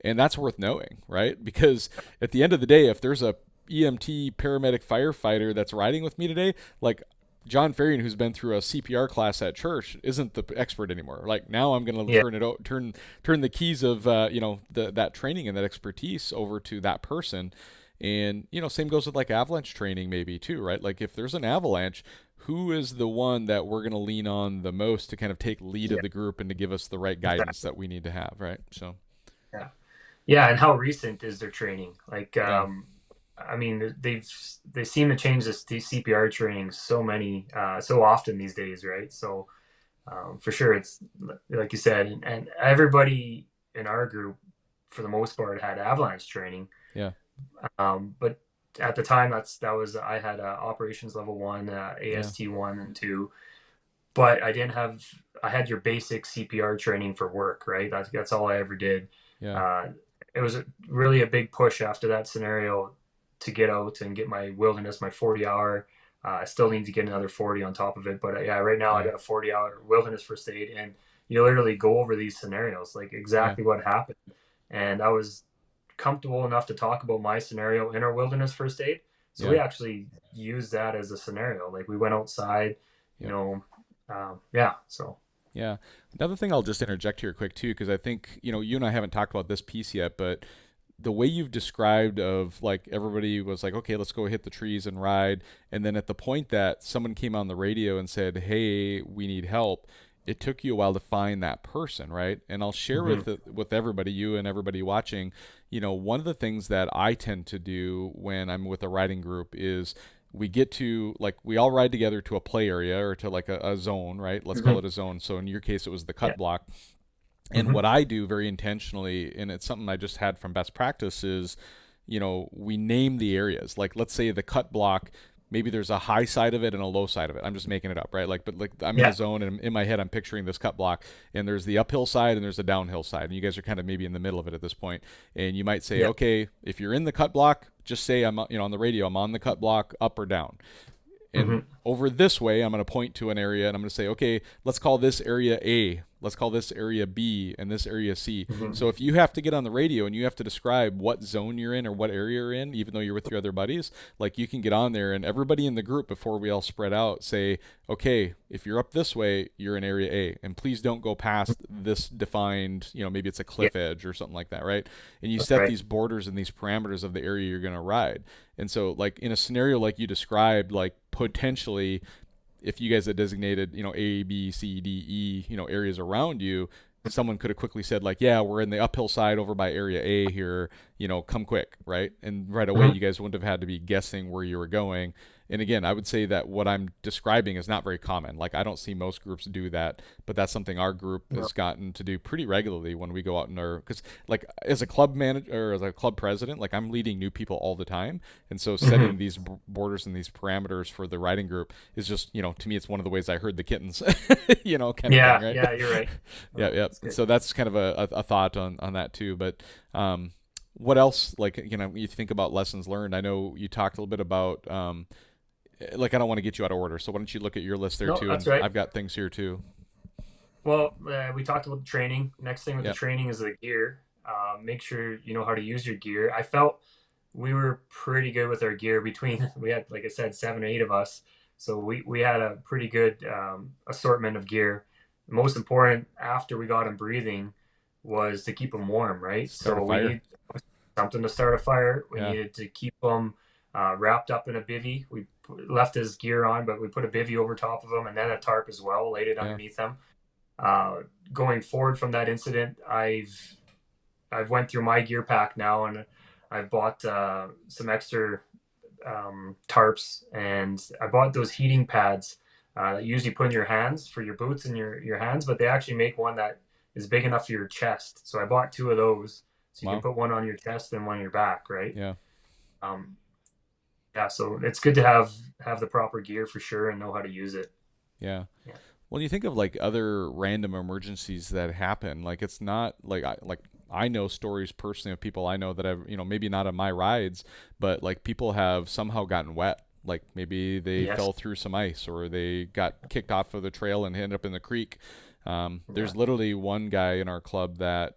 And that's worth knowing, right? Because at the end of the day, if there's a EMT, paramedic, firefighter that's riding with me today, like John Ferrian, who's been through a CPR class at church, isn't the expert anymore. Like now, I'm going to yeah, turn the keys of that training and that expertise over to that person. And same goes with like avalanche training, maybe too, right? Like if there's an avalanche, who is the one that we're going to lean on the most to kind of take lead of yeah, the group and to give us the right guidance exactly. that we need to have, right? So Yeah. Yeah, and how recent is their training? Like, yeah, I mean, they seem to change this CPR training so often these days, right? So for sure, it's like you said, and everybody in our group, for the most part, had avalanche training. yeah, But at the time, that was I had operations level one, yeah, AST one and two, but I didn't have. I had your basic CPR training for work, right? That's all I ever did. yeah, Uh, it was really a big push after that scenario to get out and get my wilderness, my 40 hour. I still need to get another 40 on top of it, but yeah, right now I yeah, got a 40-hour wilderness first aid, and you literally go over these scenarios, like yeah, exactly what happened. And I was comfortable enough to talk about my scenario in our wilderness first aid. So yeah, we actually used that as a scenario. Like we went outside, you yeah. know, yeah. So Yeah. Another thing I'll just interject here quick too, because I think, you and I haven't talked about this piece yet, but the way you've described of like everybody was like, okay, let's go hit the trees and ride. And then at the point that someone came on the radio and said, hey, we need help, it took you a while to find that person, right? And I'll share mhm. with everybody, you and everybody watching, one of the things that I tend to do when I'm with a riding group is we get to like we all ride together to a play area or to like a zone, right? Let's call Mhm. it a zone. So in your case, it was the Yeah. cut block. And Mhm. what I do very intentionally, and it's something I just had from best practice, is we name the areas. Like let's say the cut block, maybe there's a high side of it and a low side of it. I'm just making it up, right? Like, but like I'm in a Yeah. zone and in my head I'm picturing this cut block, and there's the uphill side and there's the downhill side, and you guys are kind of maybe in the middle of it at this point. And you might say, Yeah. okay, if you're in the cut block, just say I'm on the radio, I'm on the cut block, up or down. And Mhm. over this way, I'm going to point to an area and I'm going to say, okay, let's call this area A, let's call this area B, and this area C. Mhm. So if you have to get on the radio and you have to describe what zone you're in or what area you're in, even though you're with your other buddies, like you can get on there and everybody in the group before we all spread out say, okay, if you're up this way, you're in area A, and please don't go past this defined, maybe it's a Yeah. cliff edge or something like that, right? And you That's set right. these borders and these parameters of the area you're going to ride. And so, like in a scenario like you described, like potentially, if you guys had designated, A, B, C, D, E, areas around you, someone could have quickly said, like, yeah, we're in the uphill side over by area A here, come quick, right? And right away, Mhm. you guys wouldn't have had to be guessing where you were going. And again, I would say that what I'm describing is not very common. Like, I don't see most groups do that, but that's something our group No. has gotten to do pretty regularly when we go out in our, because like as a club manager or as a club president, like I'm leading new people all the time. And so setting Mhm. these borders and these parameters for the riding group is just, to me, it's one of the ways I heard the kittens, kind of thing, Yeah. right? Yeah. You're right. Yeah, Oh, yeah. that's And good. so that's kind of a thought on that too. But what else, like, you think about lessons learned? I know you talked a little bit about, like, I don't want to get you out of order. So why don't you look at your list there No, too? that's And right. I've got things here too. Well, we talked about the training. Next thing with the Yeah, training is the gear. Make sure you know how to use your gear. I felt we were pretty good with our gear. Between we had, like I said, 7 or 8 of us, so we had a pretty good assortment of gear. Most important after we got them breathing was to keep them warm, right? start a So we fire. need something to start a fire. We Yeah, needed to keep them wrapped up in a bivy. We left his gear on, but we put a bivy over top of them and then a tarp as well, laid it yeah, underneath them. Uh, Going forward from that incident, I've went through my gear pack now, and I've bought some extra tarps, and I bought those heating pads that you usually put in your hands for your boots and your hands, but they actually make one that is big enough for your chest. So I bought two of those, so you can Wow. put one on your chest and one on your back, right? Yeah. Um, yeah, so it's good to have the proper gear for sure and know how to use it. Yeah. Yeah. When you think of like other random emergencies that happen, like it's not like I know stories personally of people I know that have, maybe not on my rides, but like people have somehow gotten wet. Like maybe they Yes. fell through some ice or they got kicked off of the trail and ended up in the creek. Yeah. There's literally one guy in our club that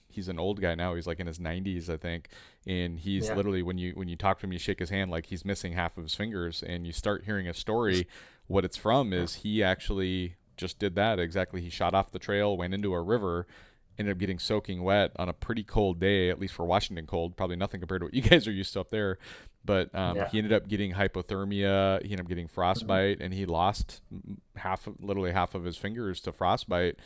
he's an old guy now. He's like in his 90s, I think, and he's Yeah. literally when you talk to him, you shake his hand like he's missing half of his fingers, and you start hearing a story. What it's from is he actually just did that exactly. He shot off the trail, went into a river, ended up getting soaking wet on a pretty cold day, at least for Washington cold. Probably nothing compared to what you guys are used to up there. But Yeah. he ended up getting hypothermia. He ended up getting Mhm. frostbite, and he lost literally half of his fingers to frostbite.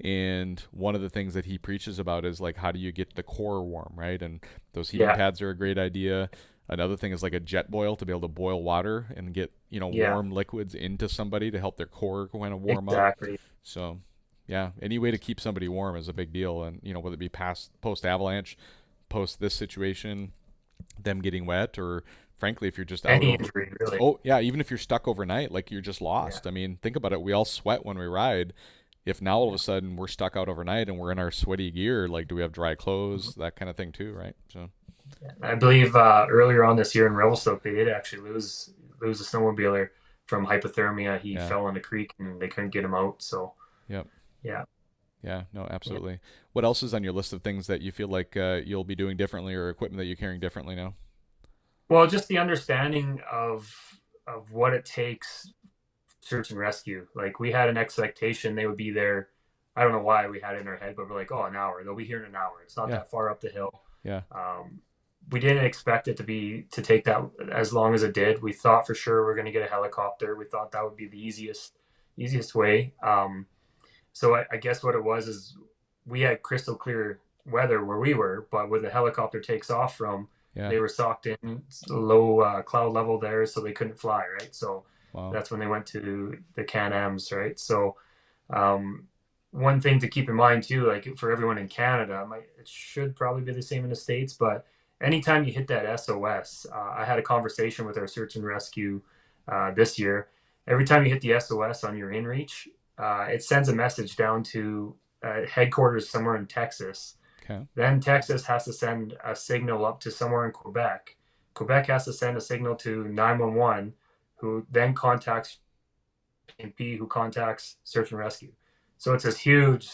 And one of the things that he preaches about is like, how do you get the core warm, right? And those heating Yeah. pads are a great idea. Another thing is like a jet boil to be able to boil water and get, Yeah. warm liquids into somebody to help their core kind of warm up. Exactly. So, yeah, any way to keep somebody warm is a big deal. And, whether it be past post avalanche, post this situation, them getting wet, or frankly, if you're just out Any over, injury, really. oh, yeah, even if you're stuck overnight, like you're just Yeah. lost. I mean, think about it. We all sweat when we ride. If now all of Yeah. a sudden we're stuck out overnight and we're in our sweaty gear, like, do we have dry Mhm. clothes? That kind of thing, too, right? So, Yeah. I believe earlier on this year in Revelstoke, they did actually lose a snowmobiler from hypothermia. He yeah, fell in the creek and they couldn't get him out. So yep. yeah. Yeah, no, Yeah. absolutely. What else is on your list of things that you feel like you'll be doing differently or equipment that you're carrying differently now? Well, just the understanding of what it takes search and rescue. Like we had an expectation they would be there. I don't know why we had it in our head, but we're like, oh, an hour. They'll be here in an hour. It's not Yeah, that far up the hill. yeah, Um, we didn't expect it to take that as long as it did. We thought for sure we're going to get a helicopter. We thought that would be the easiest way. So I guess what it was is we had crystal clear weather where we were, but where the helicopter takes off from, yeah. they were socked in low cloud level there, so they couldn't fly, right? So Wow. that's when they went to the Can-Ams, right? So um, one thing to keep in mind too, like for everyone in Canada, it should probably be the same in the States, but anytime you hit that SOS, I had a conversation with our search and rescue this year. Every time you hit the SOS on your inReach, it sends a message down to headquarters somewhere in Texas. Okay. Then Texas has to send a signal up to somewhere in Quebec. Quebec has to send a signal to 911, who then contacts MP, who contacts search and rescue. So it's this huge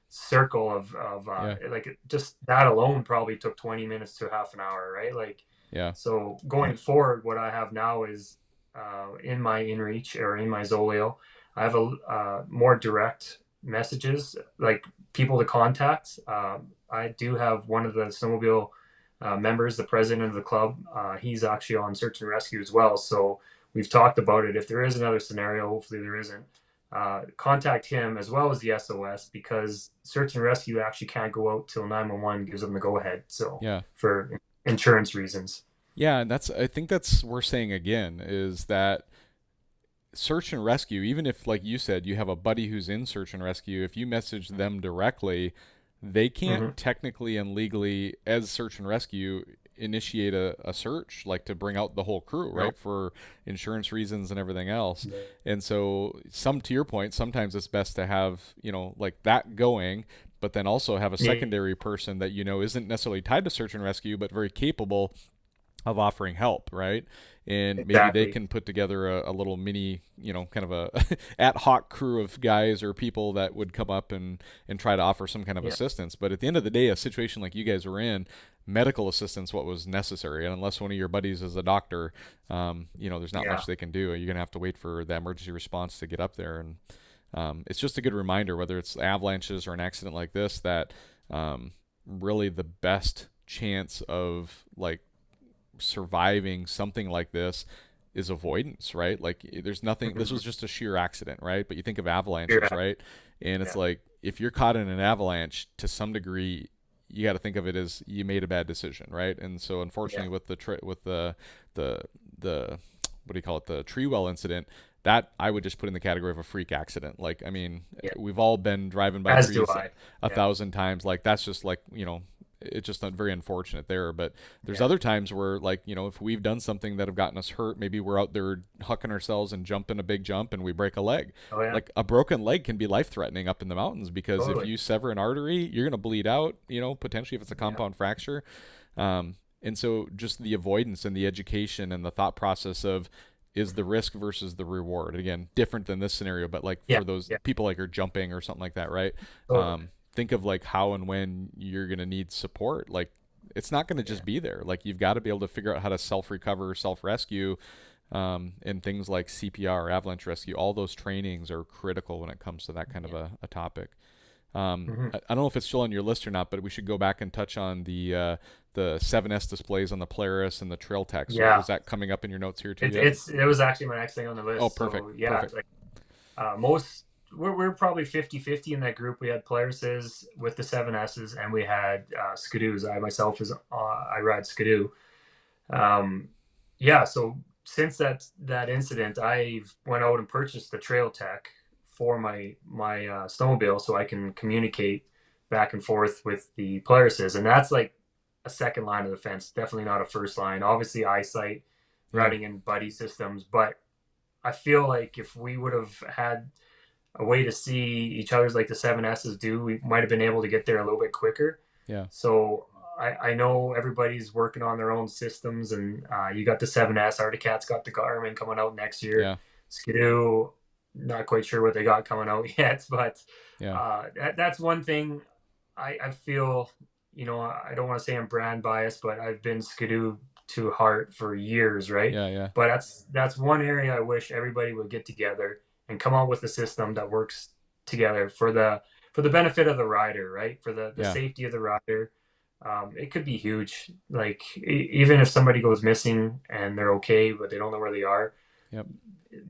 circle of Yeah, like just that alone probably took 20 minutes to half an hour, right? Like, yeah, so going forward, what I have now is in my InReach or in my Zoleo, I have a more direct messages, like people to contact. I do have one of the snowmobile members, the president of the club. He's actually on search and rescue as well. So we've talked about it. If there is another scenario, hopefully there isn't, contact him as well as the SOS, because search and rescue actually can't go out till 911 gives them the go ahead. So yeah. for insurance reasons. Yeah, and I think that's we're saying again is that search and rescue, even if like you said, you have a buddy who's in search and rescue, if you message them directly, they can't Mm-hmm. technically and legally as search and rescue initiate a search like to bring out the whole crew, No. right, for insurance reasons and everything else. And so some to your point, sometimes it's best to have, like that going, but then also have a Yeah, secondary person that isn't necessarily tied to search and rescue but very capable of offering help, right? And maybe they exactly. can put together a little mini, kind of a ad hoc crew of guys or people that would come up and try to offer some kind of Yeah, assistance. But at the end of the day, a situation like you guys were in, medical assistance what was necessary, and unless one of your buddies is a doctor, there's not yeah, much they can do. You're gonna have to wait for the emergency response to get up there, and it's just a good reminder, whether it's avalanches or an accident like this, that really the best chance of like surviving something like this is avoidance, right? Like there's nothing, this mhm, was just a sheer accident, right? But you think of avalanches, yeah, right? And it's yeah, like if you're caught in an avalanche to some degree, you got to think of it as you made a bad decision, right? And so Yeah. unfortunately with the the what do you call it, the tree well incident, that I would just put in the category of a freak accident. Like, I mean, Yeah. we've all been driving by As do trees I. a Yeah. thousand times. Like, that's just like, it's just not very unfortunate there. But there's Yeah. other times where, like, if we've done something that have gotten us hurt, maybe we're out there hucking ourselves and jumping a big jump and we break a leg. Oh yeah. Like, a broken leg can be life threatening up in the mountains, because if Totally. you sever an artery, you're going to bleed out, potentially if it's a Yeah. compound fracture. And so just the avoidance and the education and the thought process of, is the risk versus the reward, again, different than this scenario, but like Yeah. for those Yeah. people like are jumping or something like that, right? Totally. Think of like how and when you're going to need support. Like, it's not going to Yeah. just be there. Like, you've got to be able to figure out how to self recover, self rescue, and things like CPR, avalanche rescue. All those trainings are critical when it comes to that kind of Yeah. a topic. Hmm. I don't know if it's still on your list or not, but we should go back and touch on the 7S displays on the Polaris and the Trail Tech. So Yeah. was that coming up in your notes here too It, yet? it's it was actually my next thing on the Oh, list. perfect, So yeah, perfect. like most we're probably 50-50 in that group. We had Polarises with the 7S's and we had Skidoos. I myself is I ride Skidoo. Um, yeah, so since that incident, I've went out and purchased the Trail Tech for my snowmobile so I can communicate back and forth with the Polarises, and that's like a second line of defense. Definitely not a first line. Obviously, eyesight, Yeah, riding in buddy systems, but I feel like if we would have had a way to see each other's like the 7S's do, we might have been able to get there a little bit quicker. yeah, So I know everybody's working on their own systems, and you got the 7S. Articat's got the Garmin coming out next year. yeah, Skidoo, not quite sure what they got coming out yet, but yeah, that's one thing I feel, I don't want to say I'm brand biased, but I've been Skidoo to heart for years, right? yeah, yeah, But that's one area I wish everybody would get together and come up with a system that works together for the benefit of the rider, right? For the yeah. safety of the rider. It could be huge. Like even if somebody goes missing and they're okay, but they don't know where they are, Yep.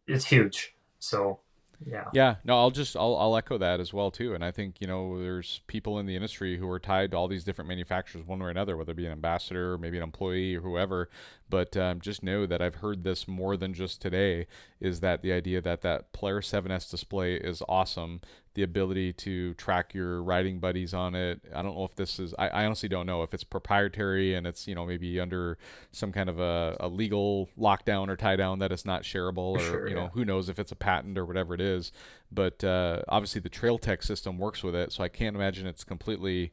it's huge. So yeah, Yeah, no, I'll echo that as well too. And I think, there's people in the industry who are tied to all these different manufacturers one way or another, whether it be an ambassador or maybe an employee or whoever. But just know that I've heard this more than just today, is that the idea that that Polaris 7S display is awesome. The ability to track your riding buddies on it. I don't know if this is, I honestly don't know if it's proprietary and it's, maybe under some kind of a legal lockdown or tie down that it's not shareable, for or, sure. Yeah. who knows if it's a patent or whatever it is. But obviously the Trail Tech system works with it, so I can't imagine it's completely,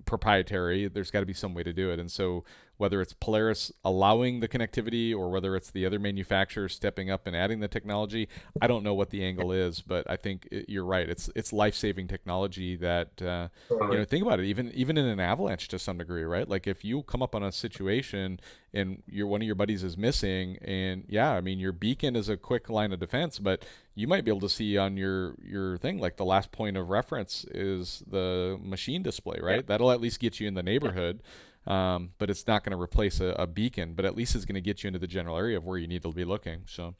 proprietary. There's got to be some way to do it. And so whether it's Polaris allowing the connectivity or whether it's the other manufacturers stepping up and adding the technology, I don't know what the angle is, but I think you're right. It's life-saving technology that Totally. think about it. Even in an avalanche to some degree, right? Like, if you come up on a situation and one of your buddies is missing, and yeah, I mean, your beacon is a quick line of defense, but you might be able to see on your thing, like the last point of reference is the machine display, Yeah. right? That'll at least get you in the Yeah. neighborhood. But it's not going to replace a beacon, but at least it's going to get you into the general area of where you need to be looking. So,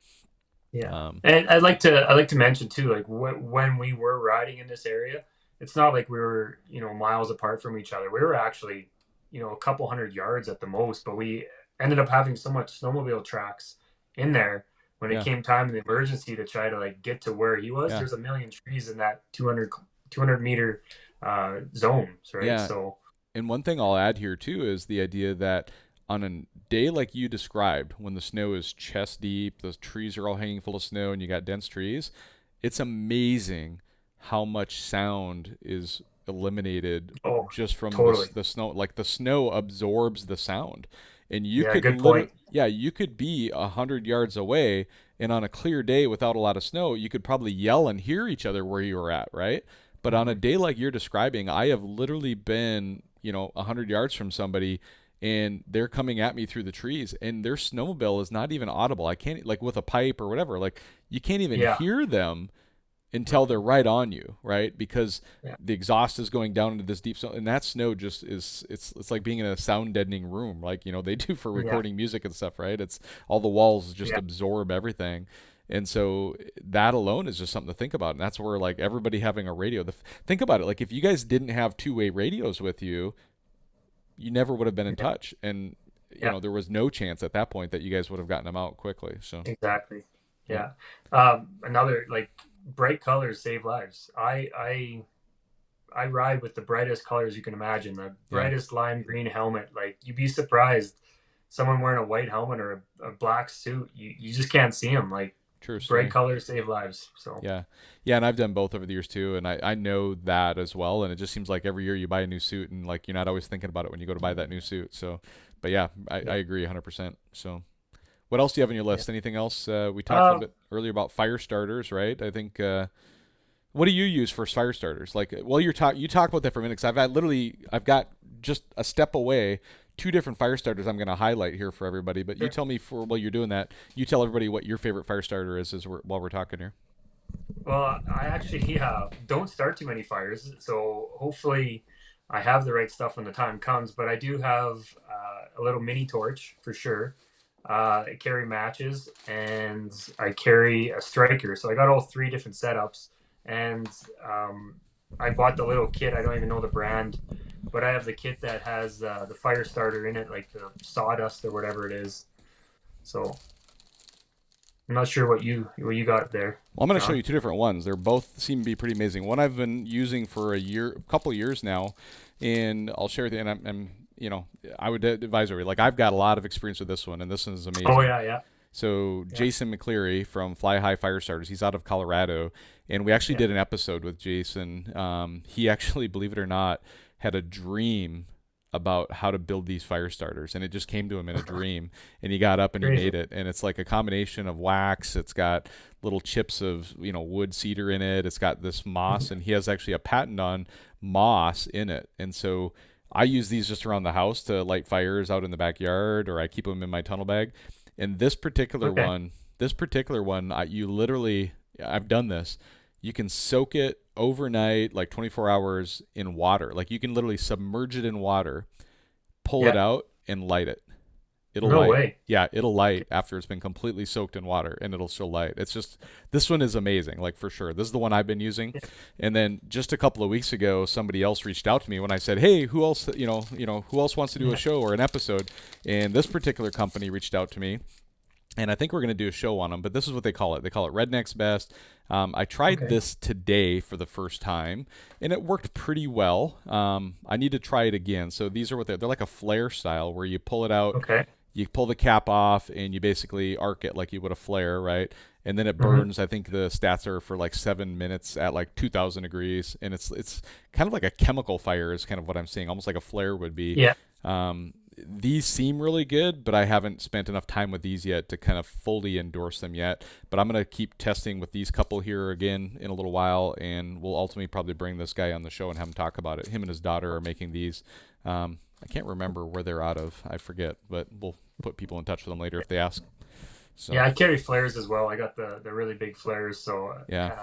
Yeah. um, And I'd like to mention too, like when we were riding in this area, it's not like we were, miles apart from each other. We were actually, a couple hundred yards at the most, but we ended up having so much snowmobile tracks in there when it yeah, came time in the emergency to try to like get to where he was. yeah, There's a million trees in that 200 meter zones, right? yeah. So And one thing I'll add here too is the idea that on a day like you described, when the snow is chest deep, the trees are all hanging full of snow, and you got dense trees, it's amazing how much sound is eliminated oh, just from totally. the snow. Like, the snow absorbs the sound, and you Yeah, could good point. literally, yeah, you could be 100 yards away, and on a clear day without a lot of snow, you could probably yell and hear each other where you were at, right? But on a Hmm. day like you're describing, I have literally been, 100 yards from somebody, and they're coming at me through the trees, and their snowmobile is not even audible. I can't, like, with a pipe or whatever, like, you can't even Yeah. hear them until Hmm. they're right on you, right? Because Yeah. the exhaust is going down into this deep snow, and that snow just is, it's like being in a sound deadening room, like, they do for Yeah. recording music and stuff, right? It's all the walls just Yeah. absorb everything. And so that alone is just something to think about. And that's where like everybody having a radio. Think about it. Like if you guys didn't have two-way radios with you, you never would have been in Yeah. touch. And Yeah. there was no chance at that point that you guys would have gotten them out quickly. So, Exactly. yep. Yeah. Another like bright colors save lives. I ride with the brightest colors you can imagine. The Yeah. brightest lime green helmet. Like you'd be surprised. Someone wearing a white helmet or a black suit, you just can't see them. Like True bright story. colors save lives. So Yeah. Yeah, and I've done both over the years too, and I know that as well. And it just seems like every year you buy a new suit, and like you're not always thinking about it when you go to buy that new suit. So, but yeah, I yeah. agree 100%. So, what else do you have on your Yeah. list? Anything else? We talked a little Um, bit earlier about fire starters, right? I think. What do you use for fire starters? Like, well, you talk about that for a minute, because I've got just a step away two different fire starters I'm going to highlight here for everybody. But you sure. tell me, for while you're doing that, you tell everybody what your favorite fire starter is while we're talking here. Well, I actually don't start too many fires, so hopefully I have the right stuff when the time comes. But I do have a little mini torch for sure. I carry matches and I carry a striker. So I got all three different setups, and I bought the little kit. I don't even know the brand, but I have the kit that has the fire starter in it, like the sawdust or whatever it is. So I'm not sure what you got there, Well, I'm going to show John. you two different ones. They're both seem to be pretty amazing. One I've been using for a couple of years now, and I'll share with you. And I would advise everybody. Like I've got a lot of experience with this one, and this one is Oh amazing. yeah, yeah, So yeah, Jason McCleary from Fly High Fire Starters, he's out of Colorado, and we actually yeah. did an episode with Jason. He actually, believe it or not, had a dream about how to build these fire starters, and it just came to him in a dream, and he got up and he Crazy. made it. And it's like a combination of wax. It's got little chips of wood cedar in it. It's got this moss, and he has actually a patent on moss in it. And so I use these just around the house to light fires out in the backyard, or I keep them in my tunnel bag. And Okay. this particular one, you literally, I've done this. You can soak it overnight, like 24 hours in water. Like you can literally submerge it in water, pull it Yeah. out, and light it. It'll No light. way. Yeah, it'll Okay. light after it's been completely soaked in water, and it'll still light. It's just, this one is amazing, like for sure. This is the one I've been using. Yeah. And then just a couple of weeks ago, somebody else reached out to me when I said, "Hey, who else, who else wants to do a Yeah. show or an episode?" And this particular company reached out to me, and I think we're going to do a show on them. But this is what they call it. They call it Redneck's Best. I tried Okay. this today for the first time, and it worked pretty well. I need to try it again. So these are what they're like, a flare style where you pull it out, Okay. you pull the cap off, and you basically arc it like you would a flare, right? And then it Hmm. burns. I think the stats are for like 7 minutes at like 2,000 degrees, and it's kind of like a chemical fire is kind of what I'm seeing, almost like a flare would be. Yeah. These seem really good, but I haven't spent enough time with these yet to kind of fully endorse them yet. But I'm going to keep testing with these couple here again in a little while, and we'll ultimately probably bring this guy on the show and have him talk about it. Him and his daughter are making these. I can't remember where they're out of. I forget, but we'll put people in touch with them later if they ask. Yeah. So, I carry flares as well. I got the really big flares, so yeah, kind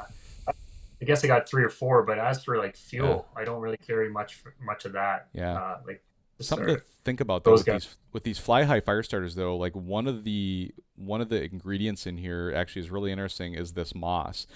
of. I guess I got three or four. But as for like yeah, fuel, I don't really carry much of that. yeah. Like just Something to think about though those with guys. these fly high fire starters though, like one of the ingredients in here actually is really interesting is this moss.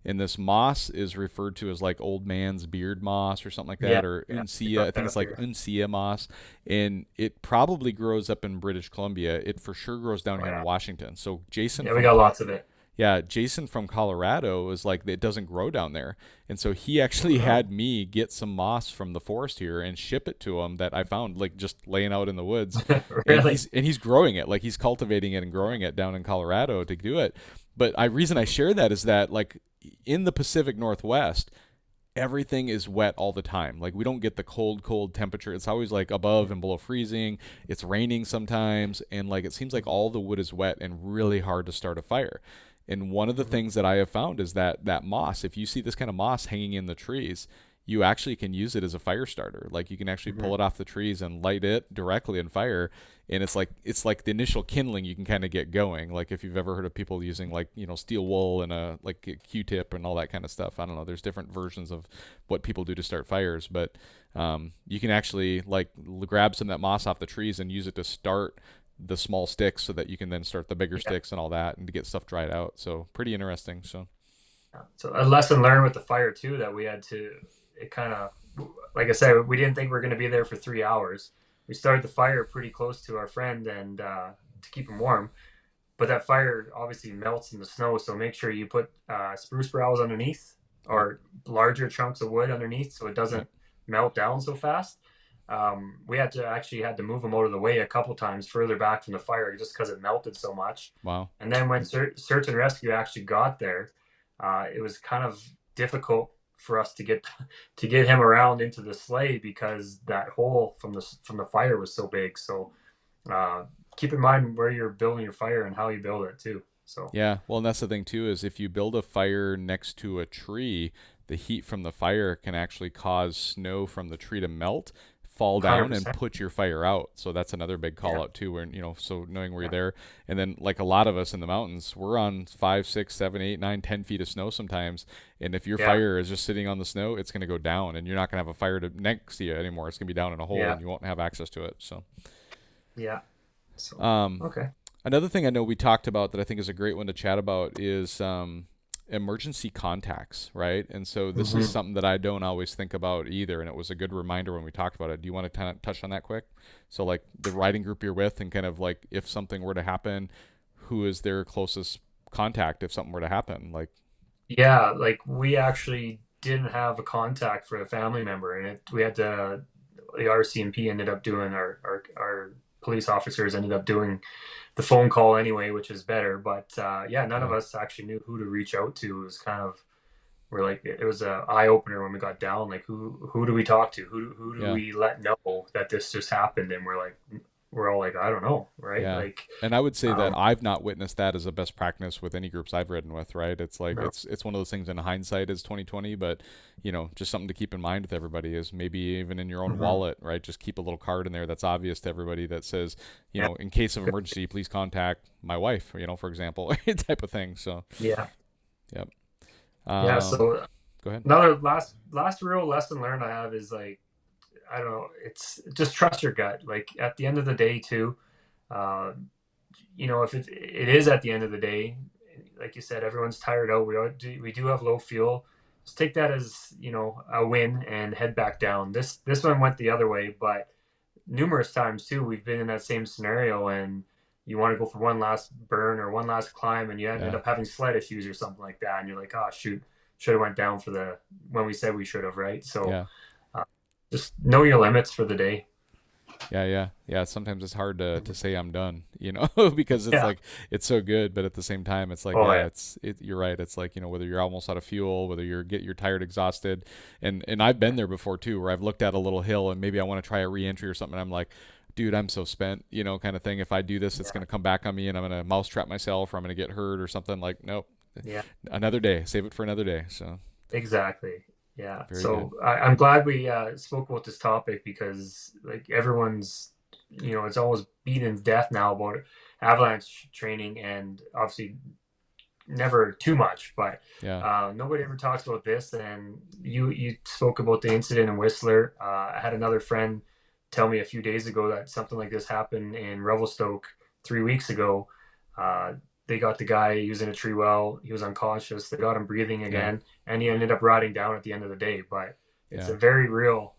And this moss is referred to as like old man's beard moss or something like Yeah. that, or Yeah. We uncia. I got think that it's up like here. uncia moss, and it probably grows up in British Columbia. It for sure grows down Oh here in yeah. Washington. So Jason Yeah. We from got lots of it. yeah, Jason from Colorado is like, it doesn't grow down there. And so he actually Oh, had me get some moss from the forest here and ship it to him that I found like just laying out in the woods. And really? he's growing it. Like he's cultivating it and growing it down in Colorado to do it. But I reason I share that is that like in the Pacific Northwest, everything is wet all the time. Like we don't get the cold temperature. It's always like above and below freezing. It's raining sometimes, and like it seems like all the wood is wet and really hard to start a fire. And one of the Hmm. things that I have found is that moss, if you see this kind of moss hanging in the trees, you actually can use it as a fire starter. Like you can actually Hmm. pull it off the trees and light it directly in fire, and it's like the initial kindling you can kind of get going. Like if you've ever heard of people using like steel wool and a Q-tip and all that kind of stuff. I don't know. There's different versions of what people do to start fires, but you can actually like grab some of that moss off the trees and use it to start the small sticks so that you can then start the bigger Yeah. sticks and all that and to get stuff dried out. So pretty interesting. So So a lesson learned with the fire too, that we had to, it kind of, like I said, we didn't think we were going to be there for 3 hours. We started the fire pretty close to our friend and to keep him warm. But that fire obviously melts in the snow, so make sure you put spruce browse underneath yep, or larger chunks of wood underneath so it yep. doesn't melt down so fast. We had to move them out of the way a couple times further back from the fire just because it melted so much. Wow. And then when search and rescue actually got there, it was kind of difficult for us to get him around into the sleigh because that hole from the fire was so big. So uh, keep in mind where you're building your fire and how you build it too. So Yeah, well, and that's the thing too is if you build a fire next to a tree, the heat from the fire can actually cause snow from the tree to melt, fall down, and 100%. put your fire out. So that's another big call Yeah. out too, where so knowing where you're Yeah. there, and then like a lot of us in the mountains, we're on 5, 6, 7, 8, 9, 10 feet of snow sometimes, and if your Yeah. fire is just sitting on the snow, it's going to go down, and you're not going to have a fire next to you anymore. It's going to be down in a hole, Yeah. and you won't have access to it. So. Yeah. So Um, okay. Another thing I know we talked about that I think is a great one to chat about is emergency contacts, right? And so this is Hmm. something that I don't always think about either, and it was a good reminder when we talked about it. Do you want to kind of touch on that quick? So, like the riding group you're with, and kind of like if something were to happen, who is their closest contact if something were to happen? Like, Yeah, like we actually didn't have a contact for a family member, and we had to. The RCMP ended up doing our police officers ended up doing the phone call anyway, which is better. But yeah, none of yeah, us actually knew who to reach out to. It was kind of we're like it was a eye opener when we got down. Like who do we talk to? Who do yeah. we let know that this just happened? And we're all like I don't know, right? Yeah. Like And I would say that um, I've not witnessed that as a best practice with any groups I've ridden with, right? It's like no. it's one of those things in hindsight is 2020, but just something to keep in mind with everybody is maybe even in your own Hmm. wallet, right? Just keep a little card in there that's obvious to everybody that says, Yeah. in case of emergency, please contact my wife, for example, type of thing. So, Yeah. yep. Yeah. Um, So Go ahead. another last real lesson learned I have is like I don't know, it's just trust your gut. Like at the end of the day too, uh, if it is at the end of the day, like you said, everyone's tired out. We do have low fuel. Just take that as a win and head back down. This one went the other way, but numerous times too, we've been in that same scenario and you want to go for one last burn or one last climb and you ended Yeah. up having sled issues or something like that and you're like, oh shoot, should have went down for the when we said we should have, right? So Yeah. uh, just know your limits for the day. Yeah, yeah, yeah. Sometimes it's hard to say I'm done, because it's Yeah. like it's so good, but at the same time, it's like Oh yeah, yeah. you're right. It's like whether you're almost out of fuel, whether you're tired, exhausted, and I've been there before too, where I've looked at a little hill and maybe I want to try a reentry or something. And I'm like, dude, I'm so spent, kind of thing. If I do this, it's Yeah. gonna come back on me, and I'm gonna mousetrap myself, or I'm gonna get hurt or something. Like, nope, Yeah. another day, save it for another day. So Exactly. Yeah. very good. So I'm glad we spoke about this topic because like everyone's, it's almost beaten to death now about avalanche training and obviously never too much, but Yeah, nobody ever talks about this. And you spoke about the incident in Whistler. I had another friend tell me a few days ago that something like this happened in Revelstoke 3 weeks ago. Uh, they got the guy using a tree well. He was unconscious. They got him breathing yeah, again, and he ended up rotting down at the end of the day. But it's yeah. a very real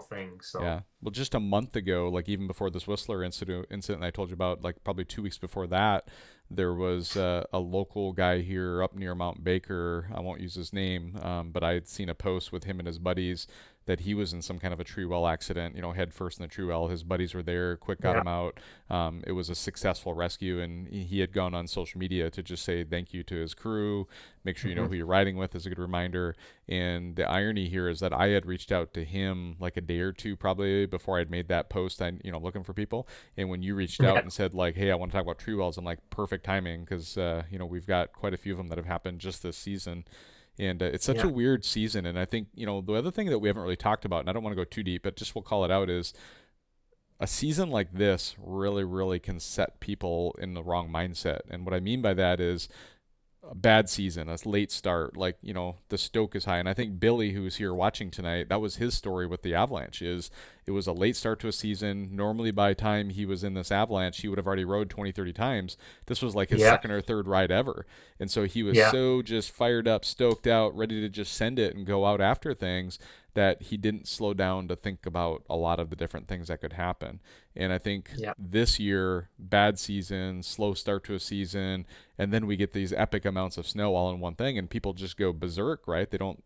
thing. So Yeah. Well, just a month ago, like even before this Whistler incident I told you about, like probably 2 weeks before that, there was a local guy here up near Mount Baker. I won't use his name, but I had seen a post with him and his buddies that he was in some kind of a tree well accident, head first in the tree well. His buddies were there, quick got yeah, him out. It was a successful rescue, and he had gone on social media to just say thank you to his crew. Make sure you know hmm who you're riding with is a good reminder. And the irony here is that I had reached out to him like a day or two probably before I'd made that post. Looking for people. And when you reached out yeah, and said like, "Hey, I want to talk about tree wells," I'm like, perfect timing because we've got quite a few of them that have happened just this season. And it's such a yeah, weird season. And I think the other thing that we haven't really talked about, and I don't want to go too deep, but just we'll call it out is a season like this really, really can set people in the wrong mindset. And what I mean by that is a bad season, a late start, like, the stoke is high. And I think Billy, who's here watching tonight, that was his story with the Avalanche, is it was a late start to a season. Normally by the time he was in this Avalanche, he would have already rode 20, 30 times. This was like his Yeah. second or third ride ever. And so he was Yeah. so just fired up, stoked out, ready to just send it and go out after things, that he didn't slow down to think about a lot of the different things that could happen. And I think Yeah. this year, bad season, slow start to a season, and then we get these epic amounts of snow all in one thing, and people just go berserk, right? They don't,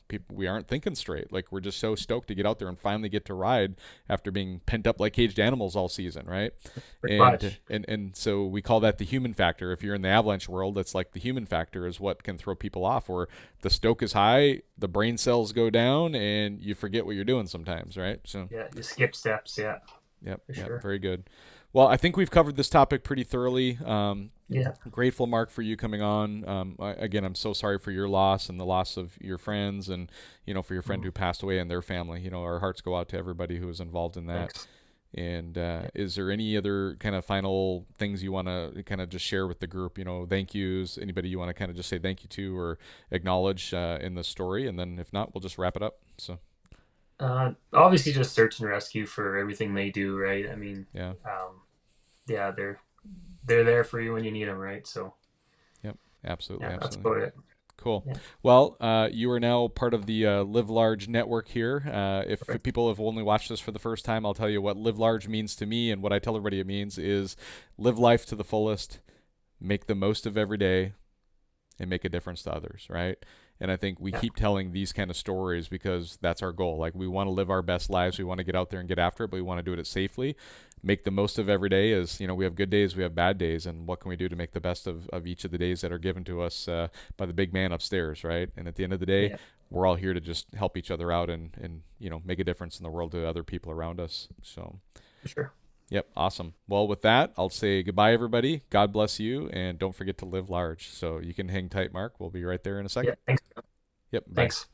people, we aren't thinking straight. Like, we're just so stoked to get out there and finally get to ride after being pent up like caged animals all season, right? Pretty and much. and so we call that the human factor. If you're in the avalanche world, it's like the human factor is what can throw people off, where the stoke is high, the brain cells go down, and you forget what you're doing sometimes, right? So Yeah. You skip steps. Yeah. yep, For yep, sure. very good. Well, I think we've covered this topic pretty thoroughly. Yeah. Grateful, Mark, for you coming on. Again, I'm so sorry for your loss and the loss of your friends, and for your friend Mm. who passed away and their family. Our hearts go out to everybody who was involved in that. Thanks. And Yeah. is there any other kind of final things you want to kind of just share with the group? Thank yous. Anybody you want to kind of just say thank you to or acknowledge in the story? And then if not, we'll just wrap it up. So Obviously, just search and rescue for everything they do, right? I mean, yeah, yeah, they're there for you when you need them, right? So yep, absolutely, yeah, that's absolutely. about it. Cool. Yeah. Well, you are now part of the Live Large network here. If Right. people have only watched this for the first time, I'll tell you what Live Large means to me, and what I tell everybody it means is live life to the fullest, make the most of every day, and make a difference to others, right? And I think we Yeah. keep telling these kind of stories because that's our goal. Like, we want to live our best lives. We want to get out there and get after it, but we want to do it safely. Make the most of every day. As we have good days, we have bad days, and what can we do to make the best of each of the days that are given to us by the big man upstairs, right? And at the end of the day, Yeah. we're all here to just help each other out and make a difference in the world to other people around us. So For sure. yep, awesome. Well, with that, I'll say goodbye, everybody. God bless you, and don't forget to live large. So you can hang tight, Mark. We'll be right there in a Yeah. second. Thanks. Yep, bye. Thanks.